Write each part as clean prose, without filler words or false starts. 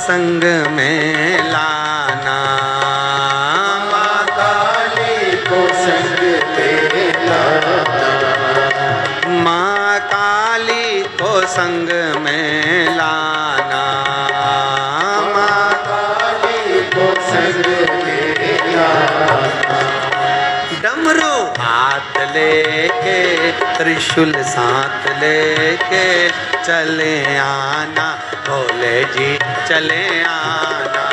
संग में लाना, माँ काली को संग में लाना, माँ काली को संग में लाना, माँ काली को संग में लाना। डमरू हाथ लेके त्रिशूल साथ लेके चले आना, भोले जी चले आना।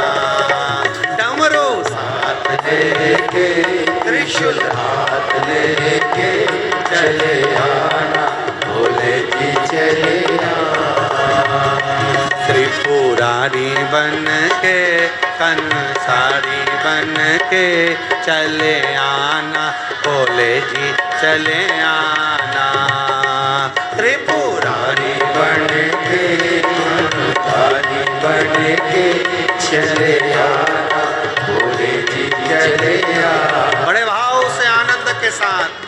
डमरू साथ लेके त्रिशूल हाथ लेके चले आना, भोले जी चले आना। त्रिपुरारी बन के कंसारी बन के चले आना, भोले जी चले आना। त्रिपुरारी बन के कंसारी बन के चले आना, भोले जी चले आना। बड़े भाव से आनंद के साथ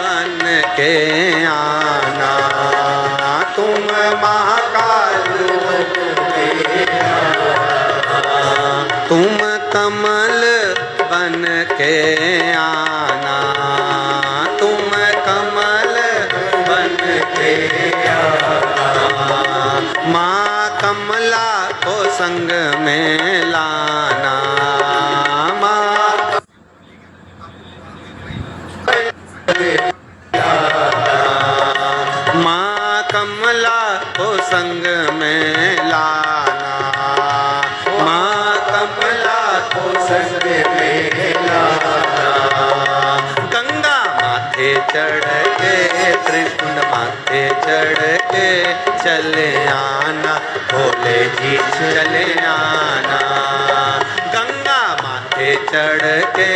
बन के आना, तुम महाकाल बन के आना, तुम कमल बन के आना, तुम कमल बन के आना। माँ कमला को संग में लाना, माँ कमला को संग में लाना, माँ कमला को संग में लाना। गंगा माथे चढ़ के त्रिकुंड माथे चढ़ के चले आना, भोले जी चले आना। गंगा माथे चढ़ के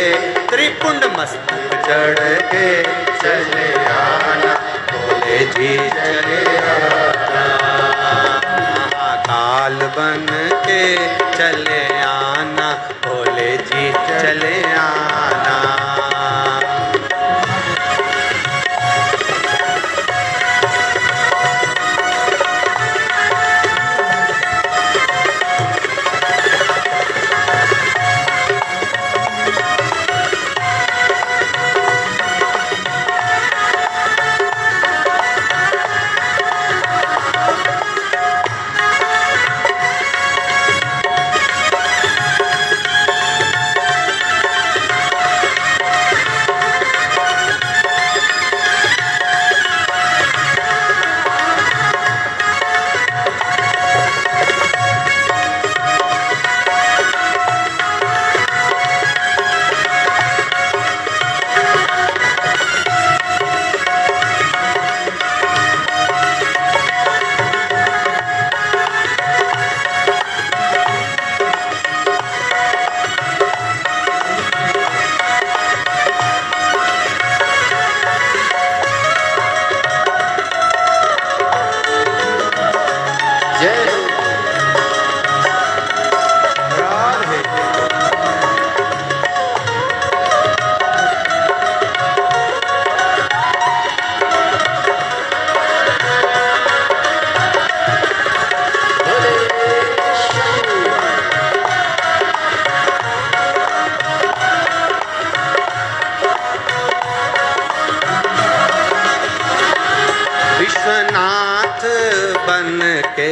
त्रिपुंड मस्तक चढ़ के चले आना, भोले जी चले आना। महाकाल बन के चले आना, भोले जी चले आना। विश्वनाथ बन के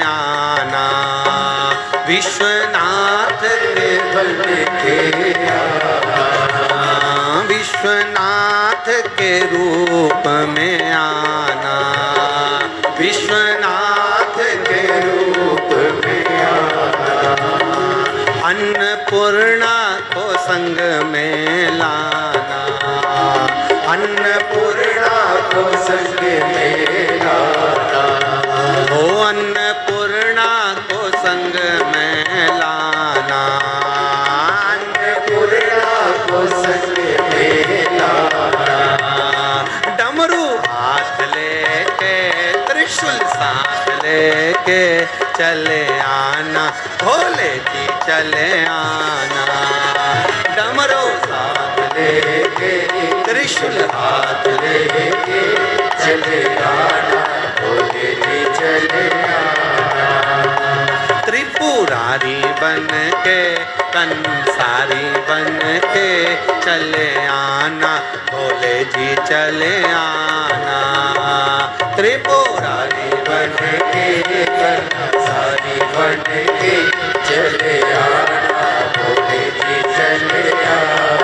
आना, विश्वनाथ के बन के आना, विश्वनाथ के रूप में आना, विश्वनाथ के रूप में आना, अन्नपूर्णा को संग में लाना, अन्नपूर्णा को संग में लाना, ओ अन्नपूर्णा को संग में लाना, अन्नपूर्णा को संग में लाना, डमरू हाथ लेके त्रिशूल साथ लेके चले आना, भोले जी चले आना, डमरू साथ लेके त्रिशूल हाथ लेके चले आना, भोले जी चले आना, त्रिपुरारी बन के कंसारी बन के चले आना, भोले जी चले आना, त्रिपुरारी बन के कंसारी बन के चले आना, भोले जी चले आना,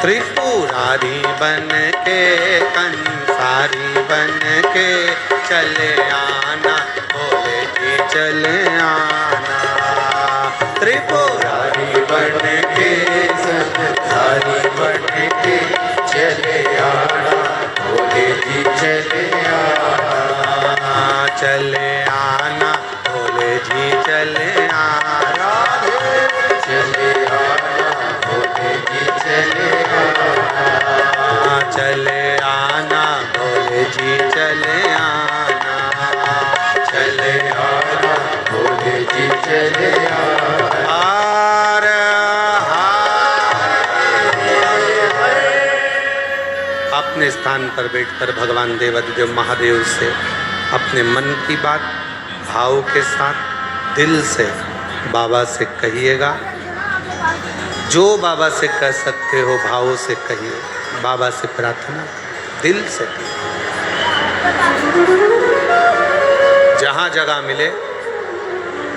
त्रिपुरारी बन के कंसारी बन के चले आना, भोले जी चले आना, त्रिपुरारी बन के संसारी बन के चले आना, भोले जी चले आना, चले आना, भोले जी चले आना, चले आना, भोले जी चले आना, चले आना, भोले जी चले आना, चले आना, भोले जी चले आना। हर स्थान पर बैठकर भगवान देवाधिदेव महादेव से अपने मन की बात भाव के साथ दिल से बाबा से कहिएगा। जो बाबा से कह सकते हो भाव से कहिए, बाबा से प्रार्थना दिल से कहिए। जहाँ जगह मिले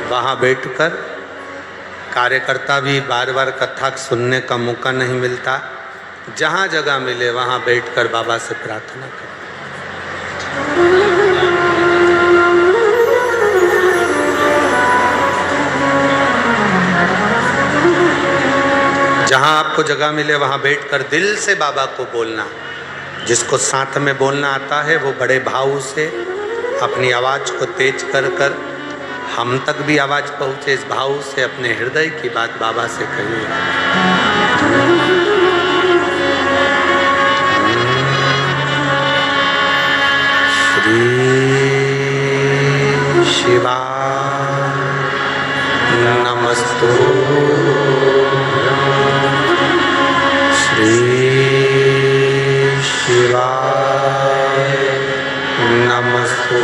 वहाँ बैठकर, कार्यकर्ता भी बार बार कथा सुनने का मौका नहीं मिलता, जहाँ जगह मिले वहाँ बैठकर बाबा से प्रार्थना करें। जहाँ आपको जगह मिले वहाँ बैठकर दिल से बाबा को बोलना। जिसको साथ में बोलना आता है वो बड़े भाव से अपनी आवाज़ को तेज कर कर हम तक भी आवाज़ पहुँचे, इस भाव से अपने हृदय की बात बाबा से कहिए। श्री शिवा नमस्तु, श्री शिवाय नमस्तु,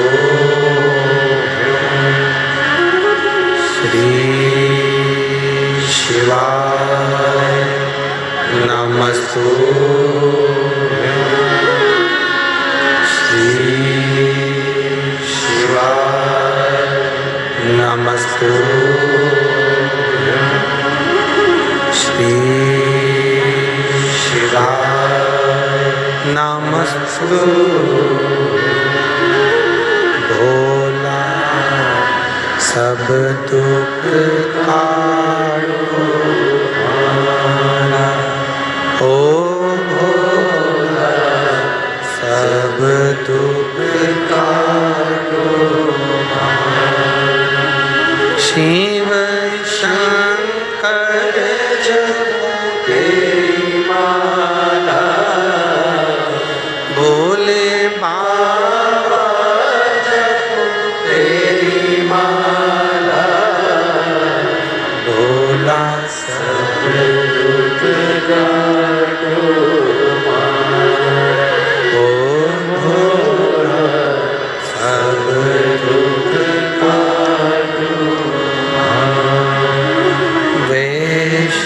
श्री शिवाय नमस्तु, श्री शिवाय नमस्तु, श्री शिवाय नमस्तु। भोला सब दुख काटो हमारा, ओ भोला सब दुख काटो हमारा। शिव शंकर जपो तेरी माला, भोले बाबा जपो तेरी माला, भोला सब दुख काटो हमारा, ओ भोला सब दुख काटो हमारा। वेश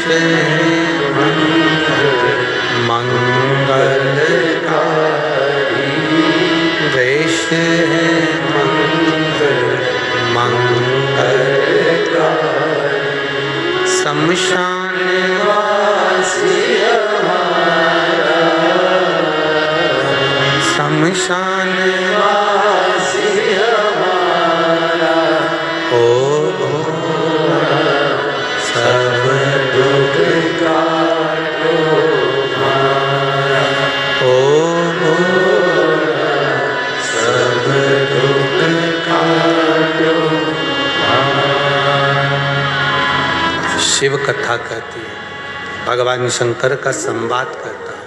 मंगलकारी, वेश है मंगलकारी, शमशान वासी हमारा, शमशान वासी हमारा, ओ भोला सब दुख काटो हमारा, ओ भोला सब दुख काटो हमारा। शिव कथा कहती है, भगवान शंकर का संवाद करता है।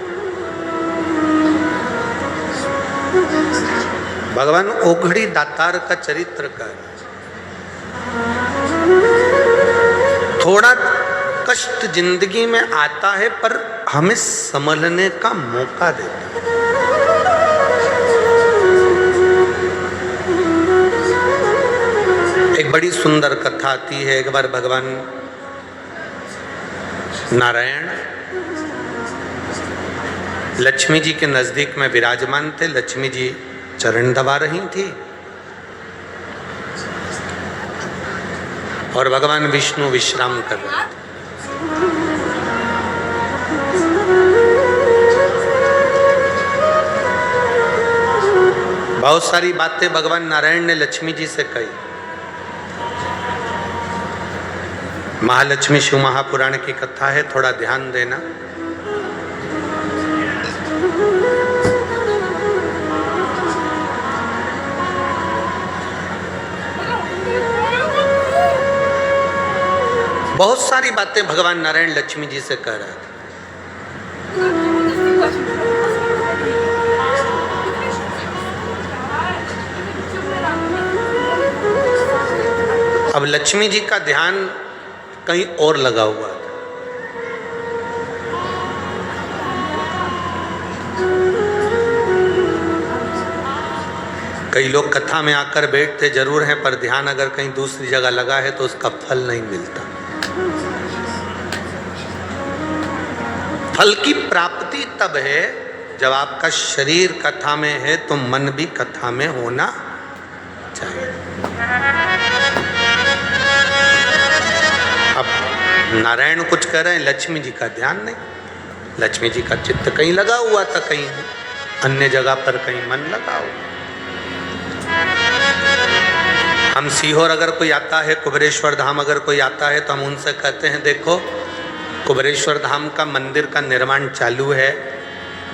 भगवान ओघड़ी दातार का चरित्र का थोड़ा कष्ट जिंदगी में आता है पर हमें संभलने का मौका देता है। एक बड़ी सुंदर कथा आती है। एक बार भगवान नारायण लक्ष्मी जी के नजदीक में विराजमान थे। लक्ष्मी जी चरण दबा रही थी और भगवान विष्णु विश्राम कर रहे थे। बहुत सारी बातें भगवान नारायण ने लक्ष्मी जी से कही। महालक्ष्मी शिव महापुराण की कथा है, थोड़ा ध्यान देना। बहुत सारी बातें भगवान नारायण लक्ष्मी जी से कह रहे थे। अब लक्ष्मी जी का ध्यान कहीं और लगा हुआ था। कई लोग कथा में आकर बैठते जरूर हैं, पर ध्यान अगर कहीं दूसरी जगह लगा है तो उसका फल नहीं मिलता। फल की प्राप्ति तब है जब आपका शरीर कथा में है तो मन भी कथा में होना चाहिए। अब नारायण कुछ कह रहे हैं, लक्ष्मी जी का ध्यान नहीं, लक्ष्मी जी का चित्त कहीं लगा हुआ था, कहीं अन्य जगह पर कहीं मन लगा हुआ। हम सीहोर अगर कोई आता है, कुबेरेश्वर धाम अगर कोई आता है तो हम उनसे कहते हैं देखो कुबेरेश्वर धाम का मंदिर का निर्माण चालू है,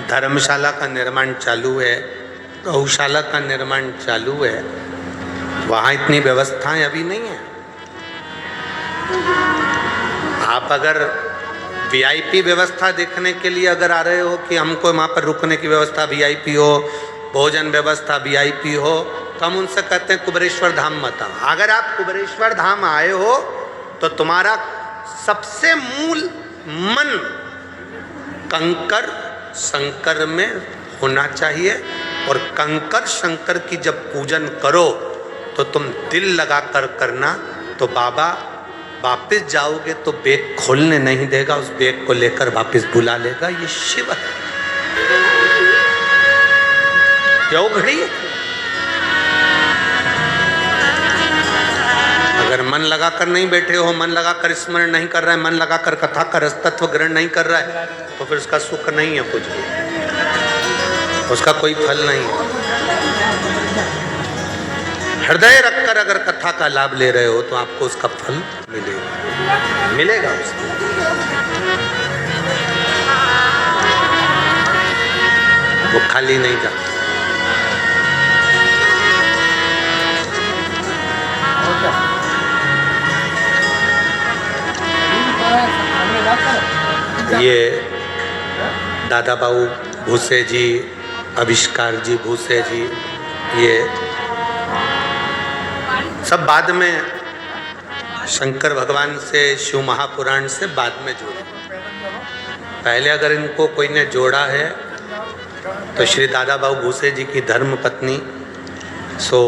धर्मशाला का निर्माण चालू है, गौशाला का निर्माण चालू है, वहाँ इतनी व्यवस्थाएं अभी नहीं है। आप अगर वीआईपी व्यवस्था देखने के लिए अगर आ रहे हो कि हमको वहाँ पर रुकने की व्यवस्था वीआईपी हो, भोजन व्यवस्था वीआईपी हो, तो हम उनसे कहते हैं कुबेरेश्वर धाम मत आओ। अगर आप कुबेरेश्वर धाम आए हो तो तुम्हारा सबसे मूल मन कंकर शंकर में होना चाहिए, और कंकर शंकर की जब पूजन करो तो तुम दिल लगा कर करना, तो बाबा वापस जाओगे तो बैग खोलने नहीं देगा, उस बैग को लेकर वापस बुला लेगा। ये शिव है, क्यों घड़ी। अगर मन लगाकर नहीं बैठे हो, मन लगाकर स्मरण नहीं कर रहा है, मन लगाकर कथा का रसतत्व ग्रहण नहीं कर रहा है, तो फिर उसका सुख नहीं है, कुछ भी उसका कोई फल नहीं है। हृदय रखकर अगर कथा का लाभ ले रहे हो तो आपको उसका फल मिलेगा उसका। वो खाली नहीं जाता। ये दादा बाबू भूसे जी, आविष्कार जी भूसे जी, ये सब बाद में शंकर भगवान से, शिव महापुराण से बाद में जोड़े। पहले अगर इनको कोई ने जोड़ा है तो श्री दादा बाबू भूसे जी की धर्म पत्नी सो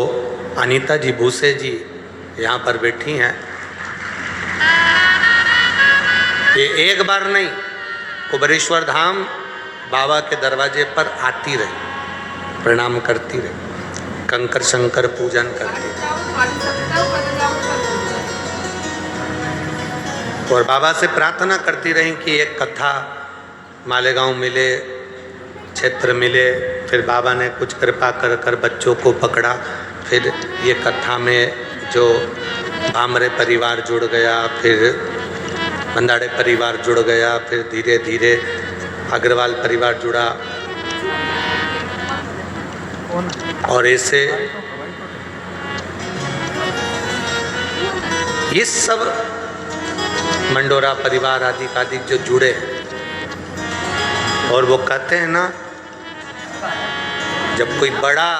अनीता जी भूसे जी यहाँ पर बैठी हैं। ये एक बार नहीं, कुबेरेश्वर धाम बाबा के दरवाजे पर आती रही, प्रणाम करती रही, कंकर शंकर पूजन करती रही, और बाबा से प्रार्थना करती रही कि एक कथा मालेगांव मिले, क्षेत्र मिले। फिर बाबा ने कुछ कृपा कर कर बच्चों को पकड़ा, फिर ये कथा में जो भामरे परिवार जुड़ गया, फिर मंदाड़े परिवार जुड़ गया, फिर धीरे धीरे अग्रवाल परिवार जुड़ा, और ऐसे ये सब मंडोरा परिवार आदि जो जुड़े। और वो कहते हैं ना, जब कोई बड़ा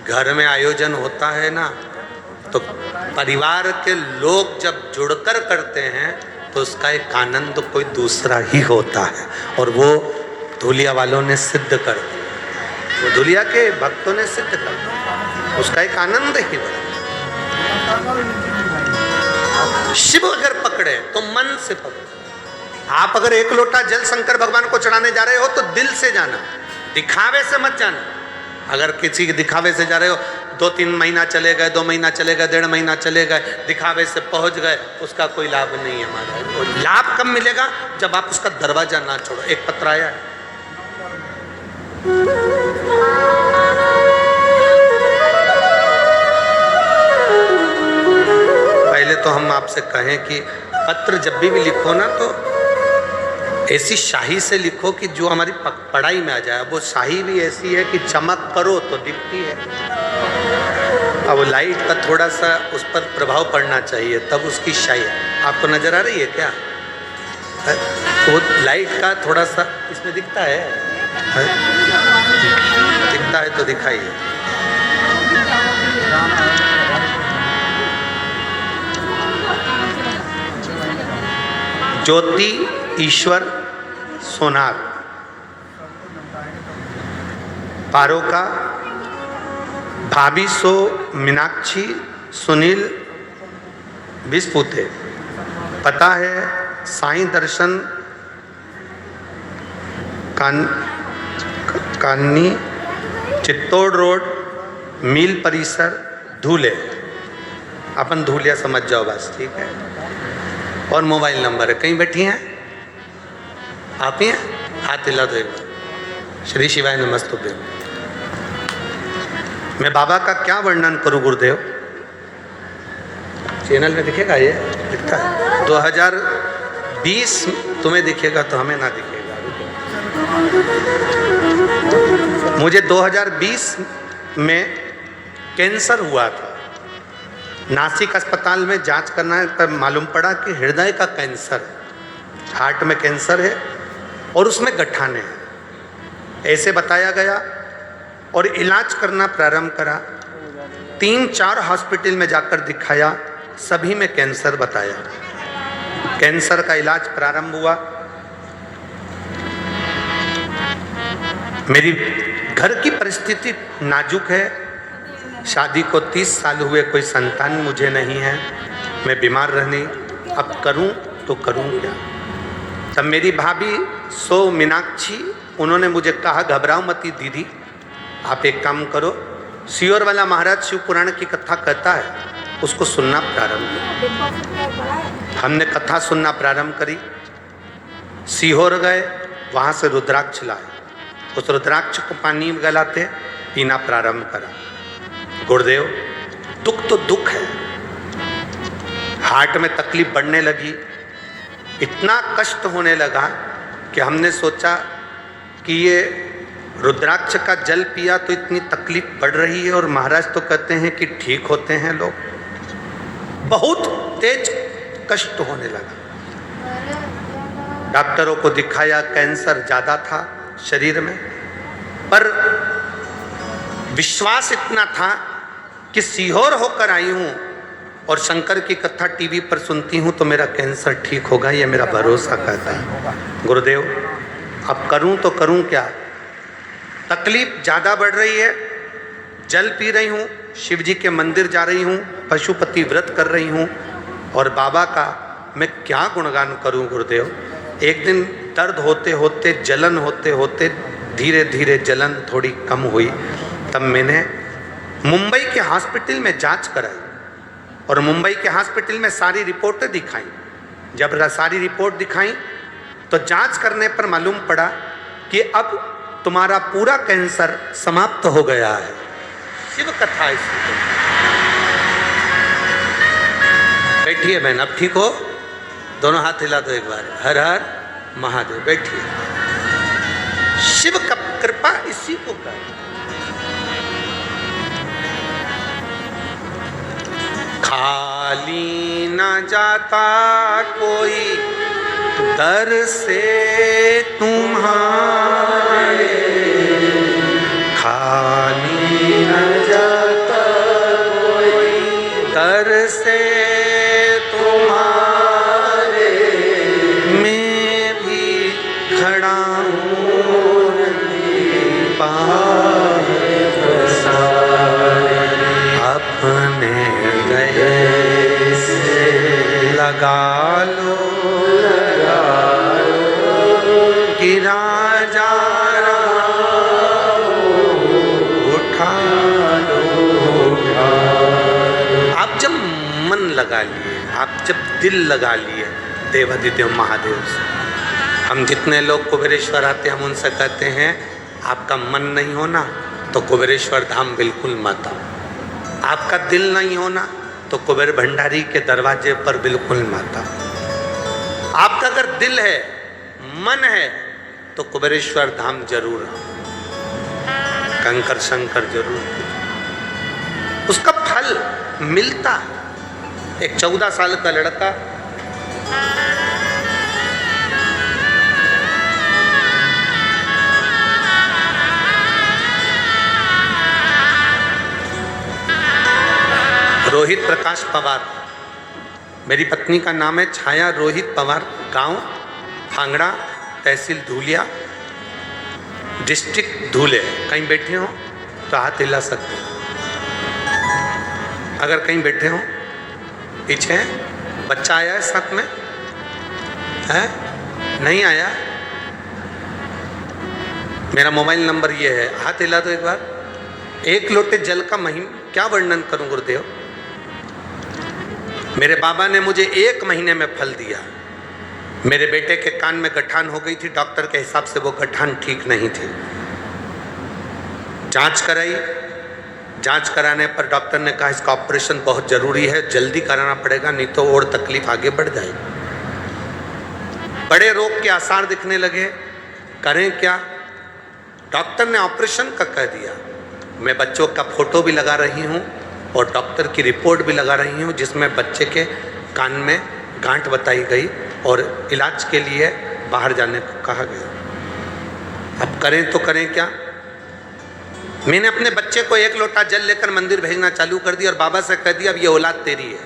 घर में आयोजन होता है ना, तो परिवार के लोग जब जुड़कर करते हैं तो उसका एक आनंद कोई दूसरा ही होता है, और वो धुलिया वालों ने सिद्ध कर दिया, वो धुलिया के भक्तों ने सिद्ध कर दिया, उसका एक आनंद ही बड़ा। शिव अगर पकड़े तो मन से पकड़े। आप अगर एक लोटा जल शंकर भगवान को चढ़ाने जा रहे हो तो दिल से जाना, दिखावे से मत जाना। अगर किसी के दिखावे से जा रहे हो, 2-3 महीना चले गए, 2 महीना चले गए, 1.5 महीना चले गए, दिखावे से पहुंच गए, उसका कोई लाभ नहीं है हमारा। और लाभ कब मिलेगा? जब आप उसका दरवाजा ना छोड़ो। एक पत्र आया है, पहले तो हम आपसे कहें कि पत्र जब भी लिखो ना तो ऐसी शाही से लिखो कि जो हमारी पढ़ाई में आ जाए। वो शाही भी ऐसी है कि चमक करो तो दिखती है, अब लाइट का थोड़ा सा उस पर प्रभाव पड़ना चाहिए तब उसकी शाही। आपको नजर आ रही है क्या? वो लाइट का थोड़ा सा इसमें दिखता है, दिखता है तो दिखाइए। ज्योति ईश्वर सोनार, पारो का फाबिसो मीनाक्षी सुनील बिस्पुते, पता है साईं दर्शन कान्नी चित्तौड़ रोड मील परिसर धूले, अपन धूलिया समझ जाओ बस, ठीक है। और मोबाइल नंबर है, कहीं बैठी हैं आप ही हैं, हाथ हिला दो एक बार। श्री शिवाय नमस्तुभ्यं। मैं बाबा का क्या वर्णन करूं गुरुदेव, चैनल में दिखेगा, ये दिखता है 2020 तुम्हें दिखेगा तो हमें ना दिखेगा। मुझे 2020 में कैंसर हुआ था, नासिक अस्पताल में जांच करना है पर मालूम पड़ा कि हृदय का कैंसर है, हार्ट में कैंसर है और उसमें गठाने हैं, ऐसे बताया गया। और इलाज करना प्रारंभ करा, 3-4 हॉस्पिटल में जाकर दिखाया, सभी में कैंसर बताया। कैंसर का इलाज प्रारंभ हुआ। मेरी घर की परिस्थिति नाजुक है, शादी को 30 साल हुए, कोई संतान मुझे नहीं है, मैं बीमार रहनी, अब करूं तो करूं क्या। तब मेरी भाभी सो मीनाक्षी, उन्होंने मुझे कहा घबराओ मती दीदी, आप एक काम करो, सीहोर वाला महाराज शिव पुराण की कथा कहता है, उसको सुनना प्रारंभ करो। हमने कथा सुनना प्रारंभ करी, सीहोर गए, वहाँ से रुद्राक्ष लाए, उस रुद्राक्ष को पानी में गलाते पीना प्रारंभ करा। गुरुदेव दुख तो दुख है, हार्ट में तकलीफ बढ़ने लगी, इतना कष्ट होने लगा कि हमने सोचा कि ये रुद्राक्ष का जल पिया तो इतनी तकलीफ बढ़ रही है, और महाराज तो कहते हैं कि ठीक होते हैं लोग। बहुत तेज कष्ट होने लगा, डॉक्टरों को दिखाया, कैंसर ज़्यादा था शरीर में, पर विश्वास इतना था कि सीहोर होकर आई हूँ और शंकर की कथा टीवी पर सुनती हूँ तो मेरा कैंसर ठीक होगा, ये मेरा भरोसा कहता है। गुरुदेव अब करूँ तो करूँ क्या, तकलीफ ज़्यादा बढ़ रही है, जल पी रही हूँ, शिव जी के मंदिर जा रही हूँ, पशुपति व्रत कर रही हूँ, और बाबा का मैं क्या गुणगान करूँ गुरुदेव। एक दिन दर्द होते होते, जलन होते होते, धीरे धीरे जलन थोड़ी कम हुई, तब मैंने मुंबई के हॉस्पिटल में जांच कराई, और मुंबई के हॉस्पिटल में सारी रिपोर्टें दिखाई। जब सारी रिपोर्ट दिखाई तो जांच करने पर मालूम पड़ा कि अब तुम्हारा पूरा कैंसर समाप्त हो गया है। शिव कथा इसकी। बैठिए बहन, अब ठीक हो, दोनों हाथ हिला दो एक बार, हर हर महादेव। बैठिए, शिव का कृपा इसी को कर। खाली न जाता कोई दर से तुम्हारे, खाली न जाता कोई दर से तुम्हारे, मैं भी खड़ा हूँ पार पसारे, अपने गले से लगा लो, गिरा जा रहा उठा लो, उठा लो। आप जब मन लगा लिए, आप जब दिल लगा लिए देवाधिदेव महादेव से, हम जितने लोग कुबेरेश्वर आते हैं हम उनसे कहते हैं आपका मन नहीं होना तो कुबेरेश्वर धाम बिल्कुल मत आओ, आपका दिल नहीं होना तो कुबेर भंडारी के दरवाजे पर बिल्कुल मत आओ। आपका अगर दिल है, मन है, तो कुबेरेश्वर धाम जरूर आओ, कंकर शंकर जरूर, उसका फल मिलता है। एक 14 साल का लड़का रोहित प्रकाश पवार, मेरी पत्नी का नाम है छाया रोहित पवार, गांव फांगड़ा, तहसील धूलिया, डिस्ट्रिक्ट धूले। कहीं बैठे हो तो हाथ हिला सकते हैं। अगर कहीं बैठे हो पीछे, बच्चा आया है साथ में है, नहीं आया? मेरा मोबाइल नंबर ये है, हाथ हिला दो एक बार। एक लोटे जल का महिमा क्या वर्णन करूं गुरुदेव। मेरे बाबा ने मुझे 1 महीने में फल दिया। मेरे बेटे के कान में गठान हो गई थी, डॉक्टर के हिसाब से वो गठान ठीक नहीं थी। जांच कराई, जांच कराने पर डॉक्टर ने कहा इसका ऑपरेशन बहुत जरूरी है, जल्दी कराना पड़ेगा, नहीं तो और तकलीफ आगे बढ़ जाएगी। बड़े रोग के आसार दिखने लगे, करें क्या? डॉक्टर ने ऑपरेशन का कह दिया। मैं बच्चों का फोटो भी लगा रही हूँ और डॉक्टर की रिपोर्ट भी लगा रही हूँ, जिसमें बच्चे के कान में गांठ बताई गई और इलाज के लिए बाहर जाने को कहा गया। अब करें तो करें क्या? मैंने अपने बच्चे को 1 लोटा जल लेकर मंदिर भेजना चालू कर दिया और बाबा से कह दिया अब ये औलाद तेरी है,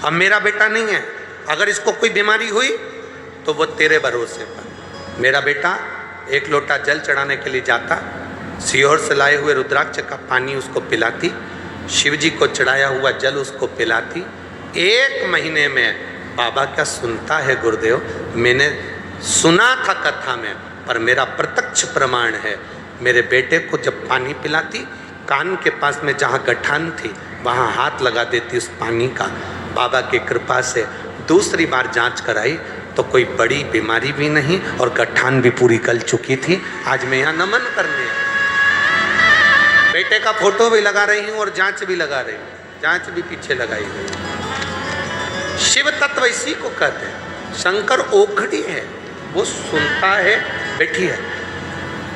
अब मेरा बेटा नहीं है। अगर इसको कोई बीमारी हुई तो वो तेरे भरोसे पर। मेरा बेटा 1 लोटा जल चढ़ाने के लिए जाता, सीहोर से लाए हुए रुद्राक्ष का पानी उसको पिलाती, शिव जी को चढ़ाया हुआ जल उसको पिलाती। 1 महीने में बाबा क्या सुनता है गुरुदेव, मैंने सुना था कथा में, पर मेरा प्रत्यक्ष प्रमाण है। मेरे बेटे को जब पानी पिलाती, कान के पास में जहाँ गठान थी वहाँ हाथ लगा देती उस पानी का। बाबा की कृपा से दूसरी बार जांच कराई तो कोई बड़ी बीमारी भी नहीं और गठान भी पूरी गल चुकी थी। आज मैं यहाँ नमन करने आया, बेटे का फोटो भी लगा रही हूँ और जांच भी लगा रही हूँ, जांच भी पीछे लगाई गई। शिव तत्व इसी को कहते हैं। शंकर ओखड़ी है, वो सुनता है, बैठी है।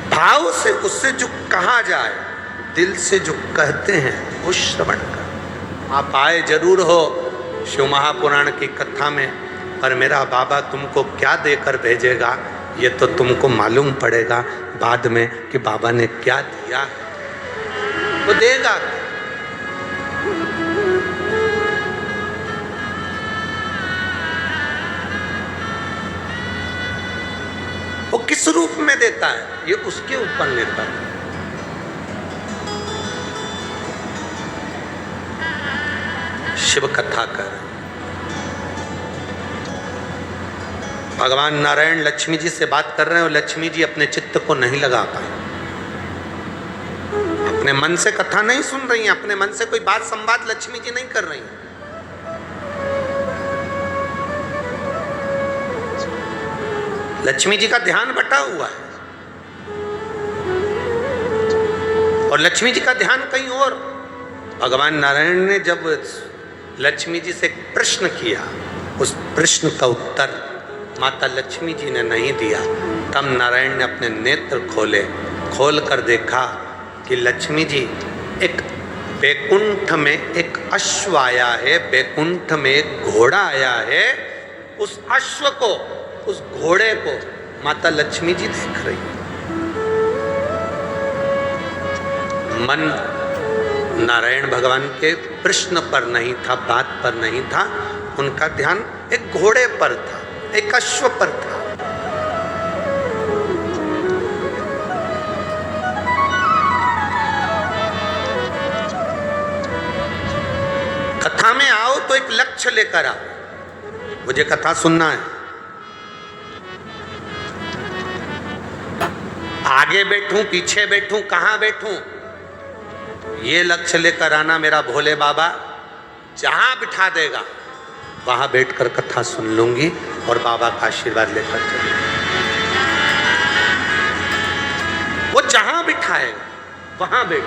भाव से उससे जो कहा जाए, दिल से जो कहते हैं वो श्रवण कर। आप आए जरूर हो शिव महापुराण की कथा में, पर मेरा बाबा तुमको क्या देकर भेजेगा ये तो तुमको मालूम पड़ेगा बाद में कि बाबा ने क्या दिया है, वो देगा। वो किस रूप में देता है ये उसके ऊपर निर्भर है। शिव कथा कर भगवान नारायण लक्ष्मी जी से बात कर रहे हैं और लक्ष्मी जी अपने चित्त को नहीं लगा पाए, अपने मन से कथा नहीं सुन रही हैं, अपने मन से कोई बात संवाद लक्ष्मी जी नहीं कर रही हैं। लक्ष्मी जी का ध्यान बटा हुआ है और लक्ष्मी जी का ध्यान कहीं और। भगवान नारायण ने जब लक्ष्मी जी से एक प्रश्न किया, उस प्रश्न का उत्तर माता लक्ष्मी जी ने नहीं दिया, तब नारायण ने अपने नेत्र खोले, खोल कर देखा कि लक्ष्मी जी एक बैकुंठ में एक अश्व आया है, बैकुंठ में एक घोड़ा आया है। उस अश्व को, उस घोड़े को माता लक्ष्मी जी देख रही है। मन नारायण भगवान के प्रश्न पर नहीं था, बात पर नहीं था, उनका ध्यान एक घोड़े पर था, एक अश्व पर था। कथा में आओ तो एक लक्ष्य लेकर आओ, मुझे कथा सुनना है। आगे बैठूं, पीछे बैठूं, कहां बैठूं, ये लक्ष्य लेकर आना। मेरा भोले बाबा जहां बिठा देगा वहां बैठकर कथा सुन लूंगी और बाबा का आशीर्वाद लेकर चलूंगी। वो जहां बिठाएगा वहां बैठ।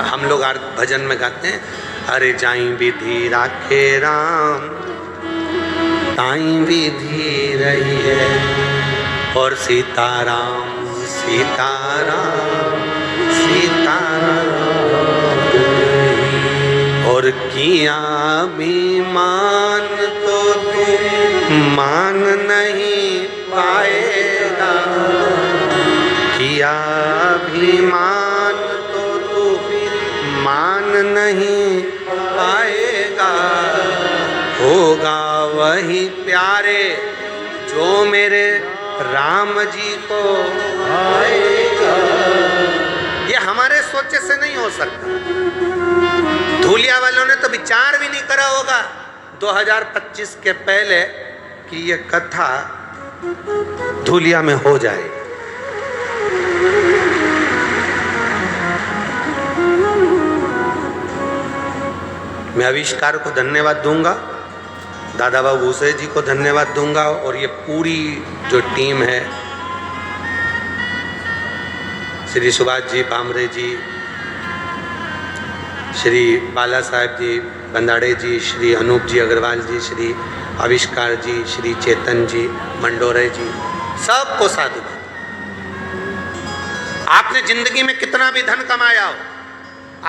हम लोग भजन में गाते हैं, अरे जाई विधि राखे राम, ताई विधि रही है, और सीताराम सीताराम सीताराम, और किया भी मान तो तू मान नहीं पाएगा, किया भी मान तो तू मान नहीं पाएगा, होगा वही प्यारे जो मेरे राम जी को आएगा। ये हमारे सोचे से नहीं हो सकता। धूलिया वालों ने तो विचार भी नहीं करा होगा 2025 के पहले कि ये कथा धूलिया में हो जाए। मैं आविष्कार को धन्यवाद दूंगा, दादा बाबू भूसे जी को धन्यवाद दूंगा, और ये पूरी जो टीम है, श्री सुभाष जी भामरे जी, श्री बाला साहेब जी बंदाड़े जी, श्री अनूप जी अग्रवाल जी, श्री आविष्कार जी, श्री चेतन जी मंडोरे जी, सबको साधु। आपने जिंदगी में कितना भी धन कमाया हो,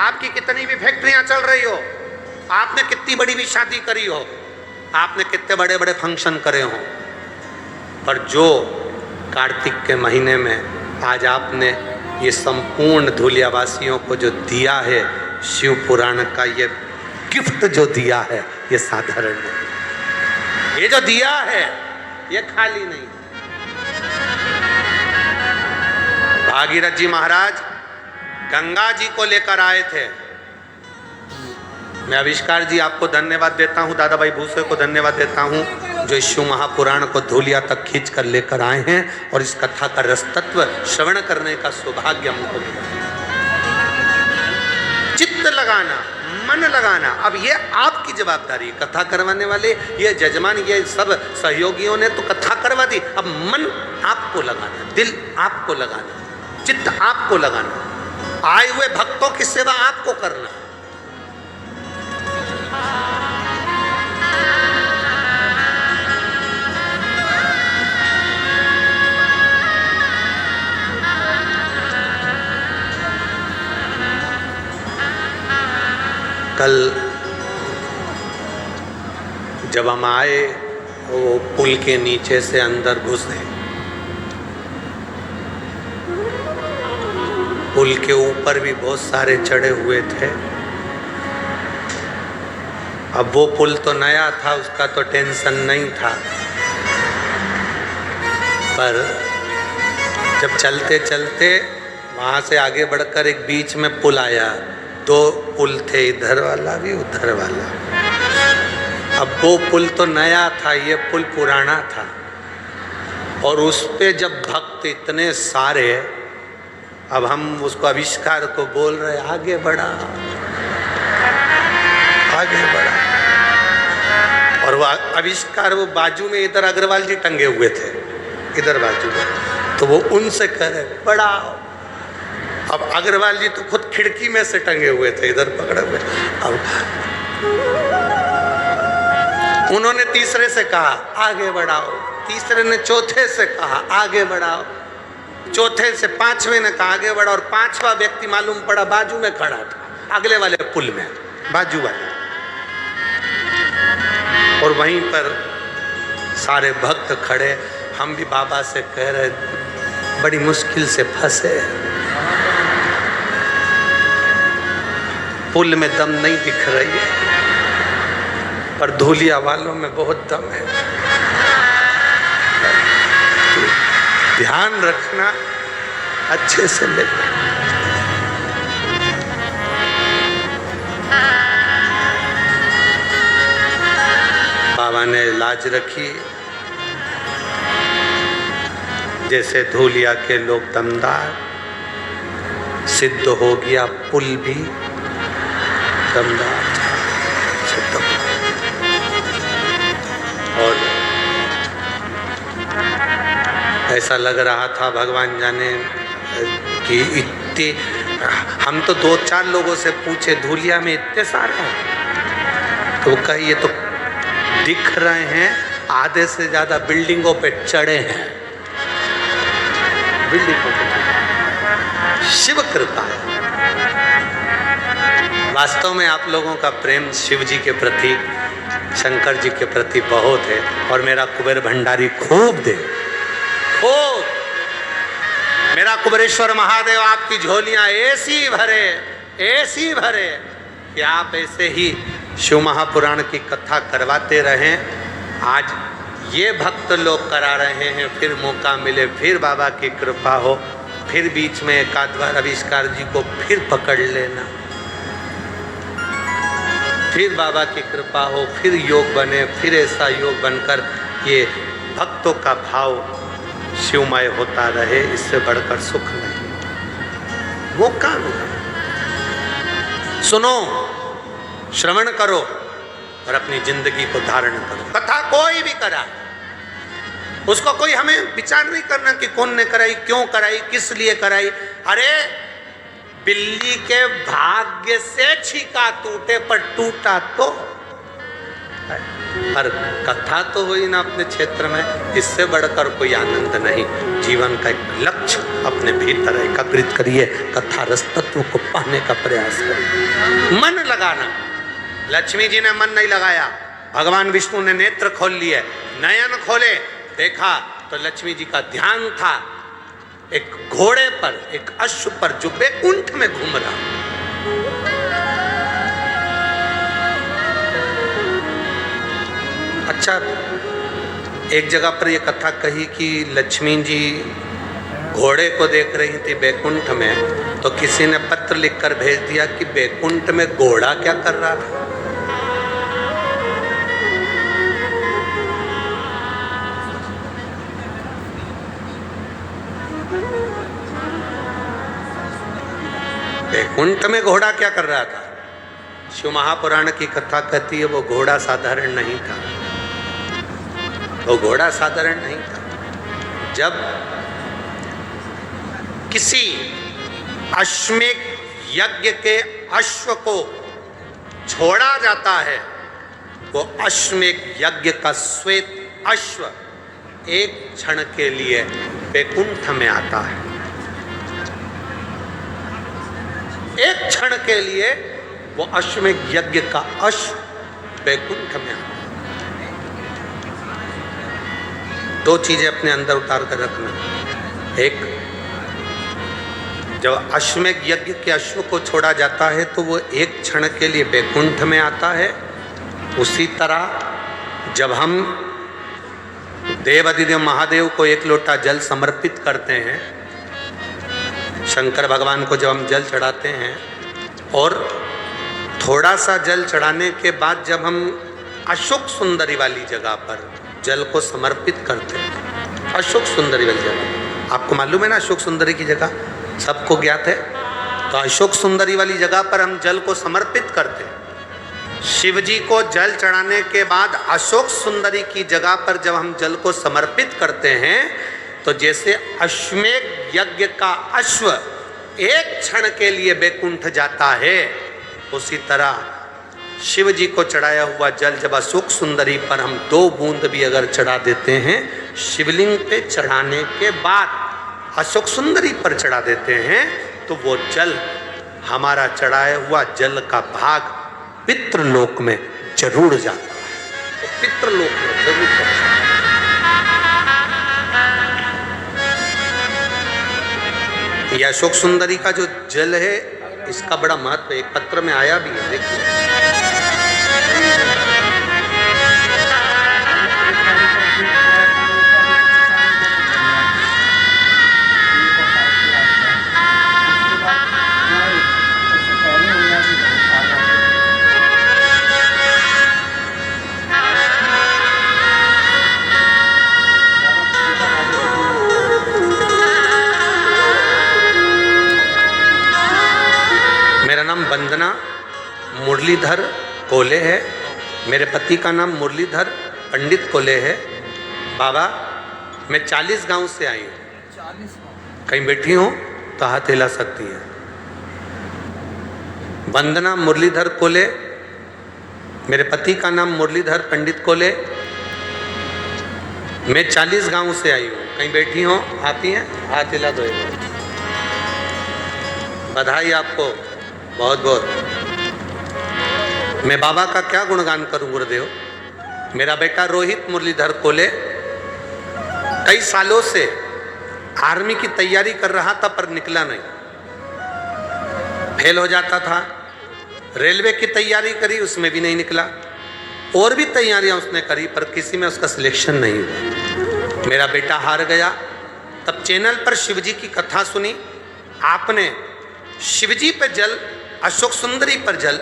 आपकी कितनी भी फैक्ट्रियां चल रही हो, आपने कितनी बड़ी भी शादी करी हो, आपने कितने बड़े बड़े फंक्शन करे हो, पर जो कार्तिक के महीने में आज आपने ये संपूर्ण धूलिया वासियों को जो दिया है, शिव पुराण का ये गिफ्ट जो दिया है, ये साधारण नहीं। ये जो दिया है ये खाली नहीं। भागीरथ जी महाराज गंगा जी को लेकर आए थे। मैं आविष्कार जी आपको धन्यवाद देता हूँ, दादा भाई भूसे को धन्यवाद देता हूँ, जो इस शिव महापुराण को धूलिया तक खींच कर लेकर आए हैं और इस कथा का रसतत्व श्रवण करने का सौभाग्य हमको मिला। चित्त लगाना, मन लगाना, अब ये आपकी जवाबदारी। कथा करवाने वाले ये जजमान, ये सब सहयोगियों ने तो कथा करवा दी, अब मन आपको लगाना, दिल आपको लगाना, चित्त आपको लगाना, आए हुए भक्तों की सेवा आपको करना। कल जब हम आए वो पुल के नीचे से अंदर घुसे, पुल के ऊपर भी बहुत सारे चढ़े हुए थे। अब वो पुल तो नया था, उसका तो टेंशन नहीं था, पर जब चलते चलते वहाँ से आगे बढ़कर एक बीच में पुल आया, दो पुल थे, इधर वाला भी उधर वाला। अब वो पुल तो नया था, ये पुल पुराना था, और उस पे जब भक्त इतने सारे, अब हम उसको आविष्कार को बोल रहे आगे बढ़ा, आगे बढ़ा, और वो आविष्कार वो बाजू में इधर अग्रवाल जी टंगे हुए थे, इधर बाजू में, तो वो उनसे कह रहे बढ़ाओ। अब अग्रवाल जी तो खुद खिड़की में से टंगे हुए थे, इधर पकड़े हुए। अब उन्होंने तीसरे से कहा आगे बढ़ाओ, तीसरे ने चौथे से कहा आगे बढ़ाओ, चौथे से पांचवें ने कहा आगे बढ़ाओ, और पांचवा व्यक्ति मालूम पड़ा बाजू में खड़ा था, अगले वाले पुल में, बाजू वाले। और वहीं पर सारे भक्त खड़े, हम भी बाबा से कह रहे बड़ी मुश्किल से फंसे, पुल में दम नहीं दिख रही है, पर धूलिया वालों में बहुत दम है। तो ध्यान रखना, अच्छे से लेना। बाबा ने लाज रखी, जैसे धूलिया के लोग दमदार, सिद्ध हो गया पुल भी दमदार सिद्ध हो। और ऐसा लग रहा था भगवान जाने कि इतने, हम तो दो चार लोगों से पूछे धूलिया में इतने सारे हैं, तो कही ये तो दिख रहे हैं, आधे से ज्यादा बिल्डिंगों पे चढ़े हैं, बिल्डिंगों पे। शिव कृपा है। वास्तव में आप लोगों का प्रेम शिव जी के प्रति, शंकर जी के प्रति बहुत है, और मेरा कुबेर भंडारी खूब दे, खूब। मेरा कुबेरेश्वर महादेव आपकी झोलियां ऐसी भरे, ऐसी भरे कि आप ऐसे ही शिव महापुराण की कथा करवाते रहें। आज ये भक्त लोग करा रहे हैं, फिर मौका मिले, फिर बाबा की कृपा हो, फिर बीच में एक आध बार आविष्कार जी को फिर पकड़ लेना, फिर बाबा की कृपा हो, फिर योग बने, फिर ऐसा योग बनकर ये भक्तों का भाव शिवमय होता रहे, इससे बढ़कर सुख नहीं। वो काम सुनो, श्रवण करो और अपनी जिंदगी को धारण करो। कथा कोई भी करा, उसको कोई हमें विचार नहीं करना कि कौन ने कराई, क्यों कराई, किस लिए कराई। अरे बिल्ली के भाग्य से छीका टूटे, पर टूटा तो, पर कथा तो हुई ना अपने क्षेत्र में, इससे बढ़कर कोई आनंद नहीं। जीवन का एक लक्ष्य अपने भीतर एकत्रित करिए, कथा रस तत्व को पाने का प्रयास करिए, मन लगाना। लक्ष्मी जी ने मन नहीं लगाया, भगवान विष्णु ने नेत्र खोल लिए, नयन खोले, देखा तो लक्ष्मी जी का ध्यान था एक घोड़े पर, एक अश्व पर जो बैकुंठ में घूम रहा। अच्छा, एक जगह पर यह कथा कही कि लक्ष्मी जी घोड़े को देख रही थी बैकुंठ में, तो किसी ने पत्र लिखकर भेज दिया कि बैकुंठ में घोड़ा क्या कर रहा था। बैकुंठ में घोड़ा क्या कर रहा था? शिव महापुराण की कथा कहती है वो घोड़ा साधारण नहीं था, वो घोड़ा साधारण नहीं था। जब किसी अश्वमेध यज्ञ के अश्व को छोड़ा जाता है, वो अश्वमेध यज्ञ का श्वेत अश्व एक क्षण के लिए बैकुंठ में आता है। एक क्षण के लिए वो अश्वमेध यज्ञ का अश्व बैकुंठ में आता है। दो चीजें अपने अंदर उतार कर रखना। एक, जब अश्वमेध यज्ञ के अश्व को छोड़ा जाता है तो वो एक क्षण के लिए बैकुंठ में आता है। उसी तरह जब हम देवाधिदेव महादेव को एक लोटा जल समर्पित करते हैं, शंकर भगवान को जब हम जल चढ़ाते हैं और थोड़ा सा जल चढ़ाने के बाद जब हम अशोक सुंदरी वाली जगह पर जल को समर्पित करते हैं, अशोक सुंदरी वाली जगह आपको मालूम है ना, अशोक सुंदरी की जगह सबको ज्ञात है। तो अशोक सुंदरी वाली जगह पर हम जल को समर्पित करते हैं। शिव जी को जल चढ़ाने के बाद अशोक सुंदरी की जगह पर जब हम जल को समर्पित करते हैं तो जैसे अश्वमेध यज्ञ का अश्व एक क्षण के लिए बैकुंठ जाता है, उसी तरह शिव जी को चढ़ाया हुआ जल जब अशोक सुंदरी पर हम 2 बूंद भी अगर चढ़ा देते हैं, शिवलिंग पे चढ़ाने के बाद अशोक सुंदरी पर चढ़ा देते हैं, तो वो जल, हमारा चढ़ाया हुआ जल का भाग पितृलोक में जरूर जाता है। तो पितृलोक में जरूर पहुंचता है। यह अशोक सुंदरी का जो जल है, इसका बड़ा महत्व एक पत्र में आया भी है, देखिए। मेरा नाम वंदना मुरलीधर कोले है। मेरे पति का नाम मुरलीधर पंडित कोले है। बाबा, मैं 40 गांव से आई हूँ। कहीं बैठी हूँ तो हाथ हिला सकती है। वंदना मुरलीधर कोले, मेरे पति का नाम मुरलीधर पंडित कोले। मैं 40 गांव से आई हूँ। कहीं बैठी हो, आती हैं, हाथ हिला दो। बधाई आपको बहुत बहुत। मैं बाबा का क्या गुणगान करूं गुरुदेव। मेरा बेटा रोहित मुरलीधर कोले कई सालों से आर्मी की तैयारी कर रहा था, पर निकला नहीं, फेल हो जाता था। रेलवे की तैयारी करी, उसमें भी नहीं निकला। और भी तैयारियां उसने करी, पर किसी में उसका सिलेक्शन नहीं हुआ। मेरा बेटा हार गया। तब चैनल पर शिव जी की कथा सुनी, आपने शिव जी पे जल, अशोक सुंदरी पर जल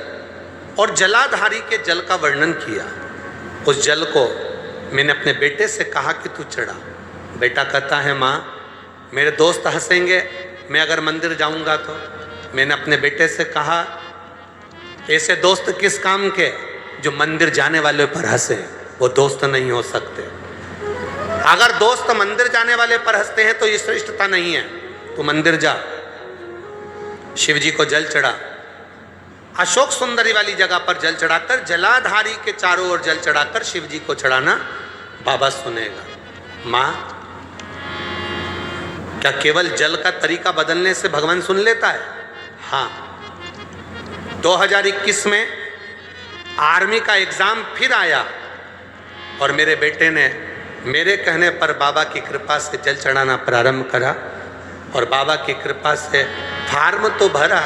और जलाधारी के जल का वर्णन किया। उस जल को मैंने अपने बेटे से कहा कि तू चढ़ा। बेटा कहता है माँ मेरे दोस्त हंसेंगे मैं अगर मंदिर जाऊंगा तो। मैंने अपने बेटे से कहा ऐसे दोस्त किस काम के जो मंदिर जाने वाले पर हंसे, वो दोस्त नहीं हो सकते। अगर दोस्त मंदिर जाने वाले पर हंसते हैं तो ये श्रेष्ठता नहीं है। तू मंदिर जा। शिव जी को जल चढ़ा, अशोक सुंदरी वाली जगह पर जल चढ़ाकर, जलाधारी के चारों ओर जल चढ़ाकर शिव जी को चढ़ाना, बाबा सुनेगा। माँ क्या केवल जल का तरीका बदलने से भगवान सुन लेता है? हाँ। 2021 में आर्मी का एग्जाम फिर आया और मेरे बेटे ने मेरे कहने पर बाबा की कृपा से जल चढ़ाना प्रारंभ करा और बाबा की कृपा से फार्म तो भरा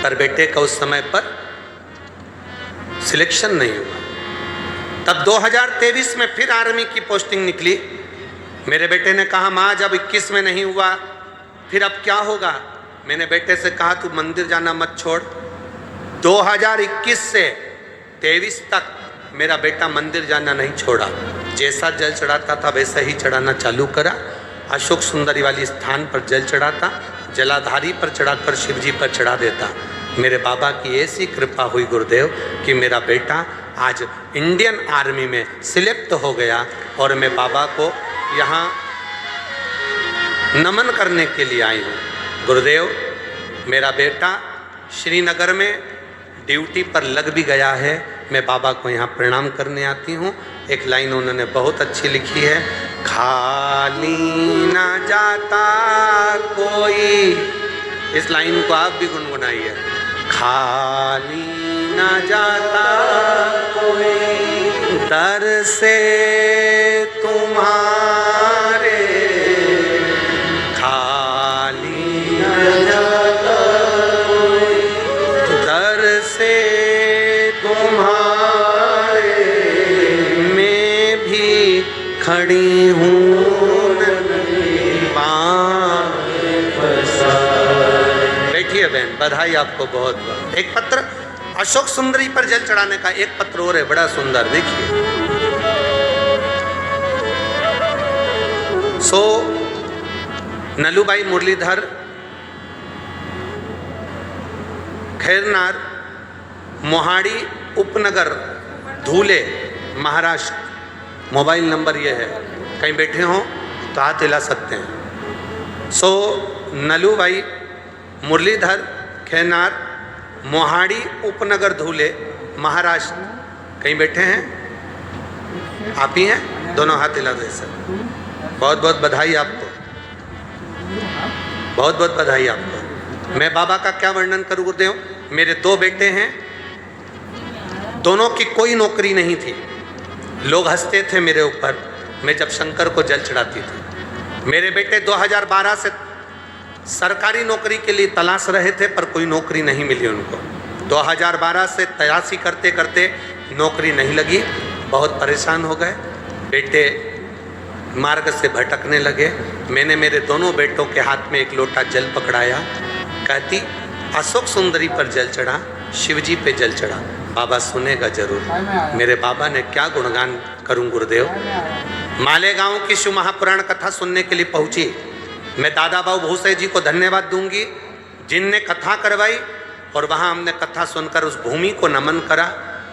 पर बेटे का उस समय पर सिलेक्शन नहीं हुआ। तब 2023 में फिर आर्मी की पोस्टिंग निकली। मेरे बेटे ने कहा माँ जब 21 में नहीं हुआ फिर अब क्या होगा? मैंने बेटे से कहा तू मंदिर जाना मत छोड़। 2021 से 23 तक मेरा बेटा मंदिर जाना नहीं छोड़ा। जैसा जल चढ़ाता था वैसा ही चढ़ाना चालू करा। अशोक सुंदरी वाली स्थान पर जल चढ़ाता, जलाधारी पर चढ़ाकर शिव जी पर चढ़ा देता। मेरे बाबा की ऐसी कृपा हुई गुरुदेव कि मेरा बेटा आज इंडियन आर्मी में सिलेक्ट हो गया और मैं बाबा को यहाँ नमन करने के लिए आई हूँ। गुरुदेव मेरा बेटा श्रीनगर में ड्यूटी पर लग भी गया है, मैं बाबा को यहाँ प्रणाम करने आती हूँ। एक लाइन उन्होंने बहुत अच्छी लिखी है, खाली ना जाता कोई। इस लाइन को आप भी गुनगुनाइए, खाली ना जाता कोई दर से तुम्हारे, खाली ना जाता कोई दर से तुम्हारे, मैं भी खड़ी हूँ बैठिए बहन, बधाई आपको बहुत बहुत। एक पत्र अशोक सुंदरी पर जल चढ़ाने का, एक पत्र और है बड़ा सुंदर, देखिए। नलूभाई मुरलीधर खैरनार मोहाड़ी उपनगर धूले महाराष्ट्र, मोबाइल नंबर ये है, कहीं बैठे हों तो हाथ हिला सकते हैं। नलूभाई मुरलीधर खैरनार मोहाड़ी उपनगर धूले महाराष्ट्र, कहीं बैठे हैं? आप ही हैं? दोनों हाथ हिला दे सर। बहुत बहुत बधाई आपको, बहुत बहुत बधाई आपको। मैं बाबा का क्या वर्णन करूँ गुरुदेव? मेरे दो बेटे हैं, दोनों की कोई नौकरी नहीं थी। लोग हंसते थे मेरे ऊपर मैं जब शंकर को जल चढ़ाती थी। मेरे बेटे 2012 से सरकारी नौकरी के लिए तलाश रहे थे पर कोई नौकरी नहीं मिली उनको। 2012 से तलाशी करते करते नौकरी नहीं लगी, बहुत परेशान हो गए। बेटे मार्ग से भटकने लगे। मैंने मेरे दोनों बेटों के हाथ में एक लोटा जल पकड़ाया, कहती अशोक सुंदरी पर जल चढ़ा, शिव जी पे जल चढ़ा, बाबा सुनेगा जरूर। मेरे बाबा ने क्या गुणगान करूं गुरुदेव। मालेगांव की शिव महापुराण कथा सुनने के लिए पहुंची। मैं दादा बाबू भूसे जी को धन्यवाद दूंगी जिनने कथा करवाई और वहाँ हमने कथा सुनकर उस भूमि को नमन करा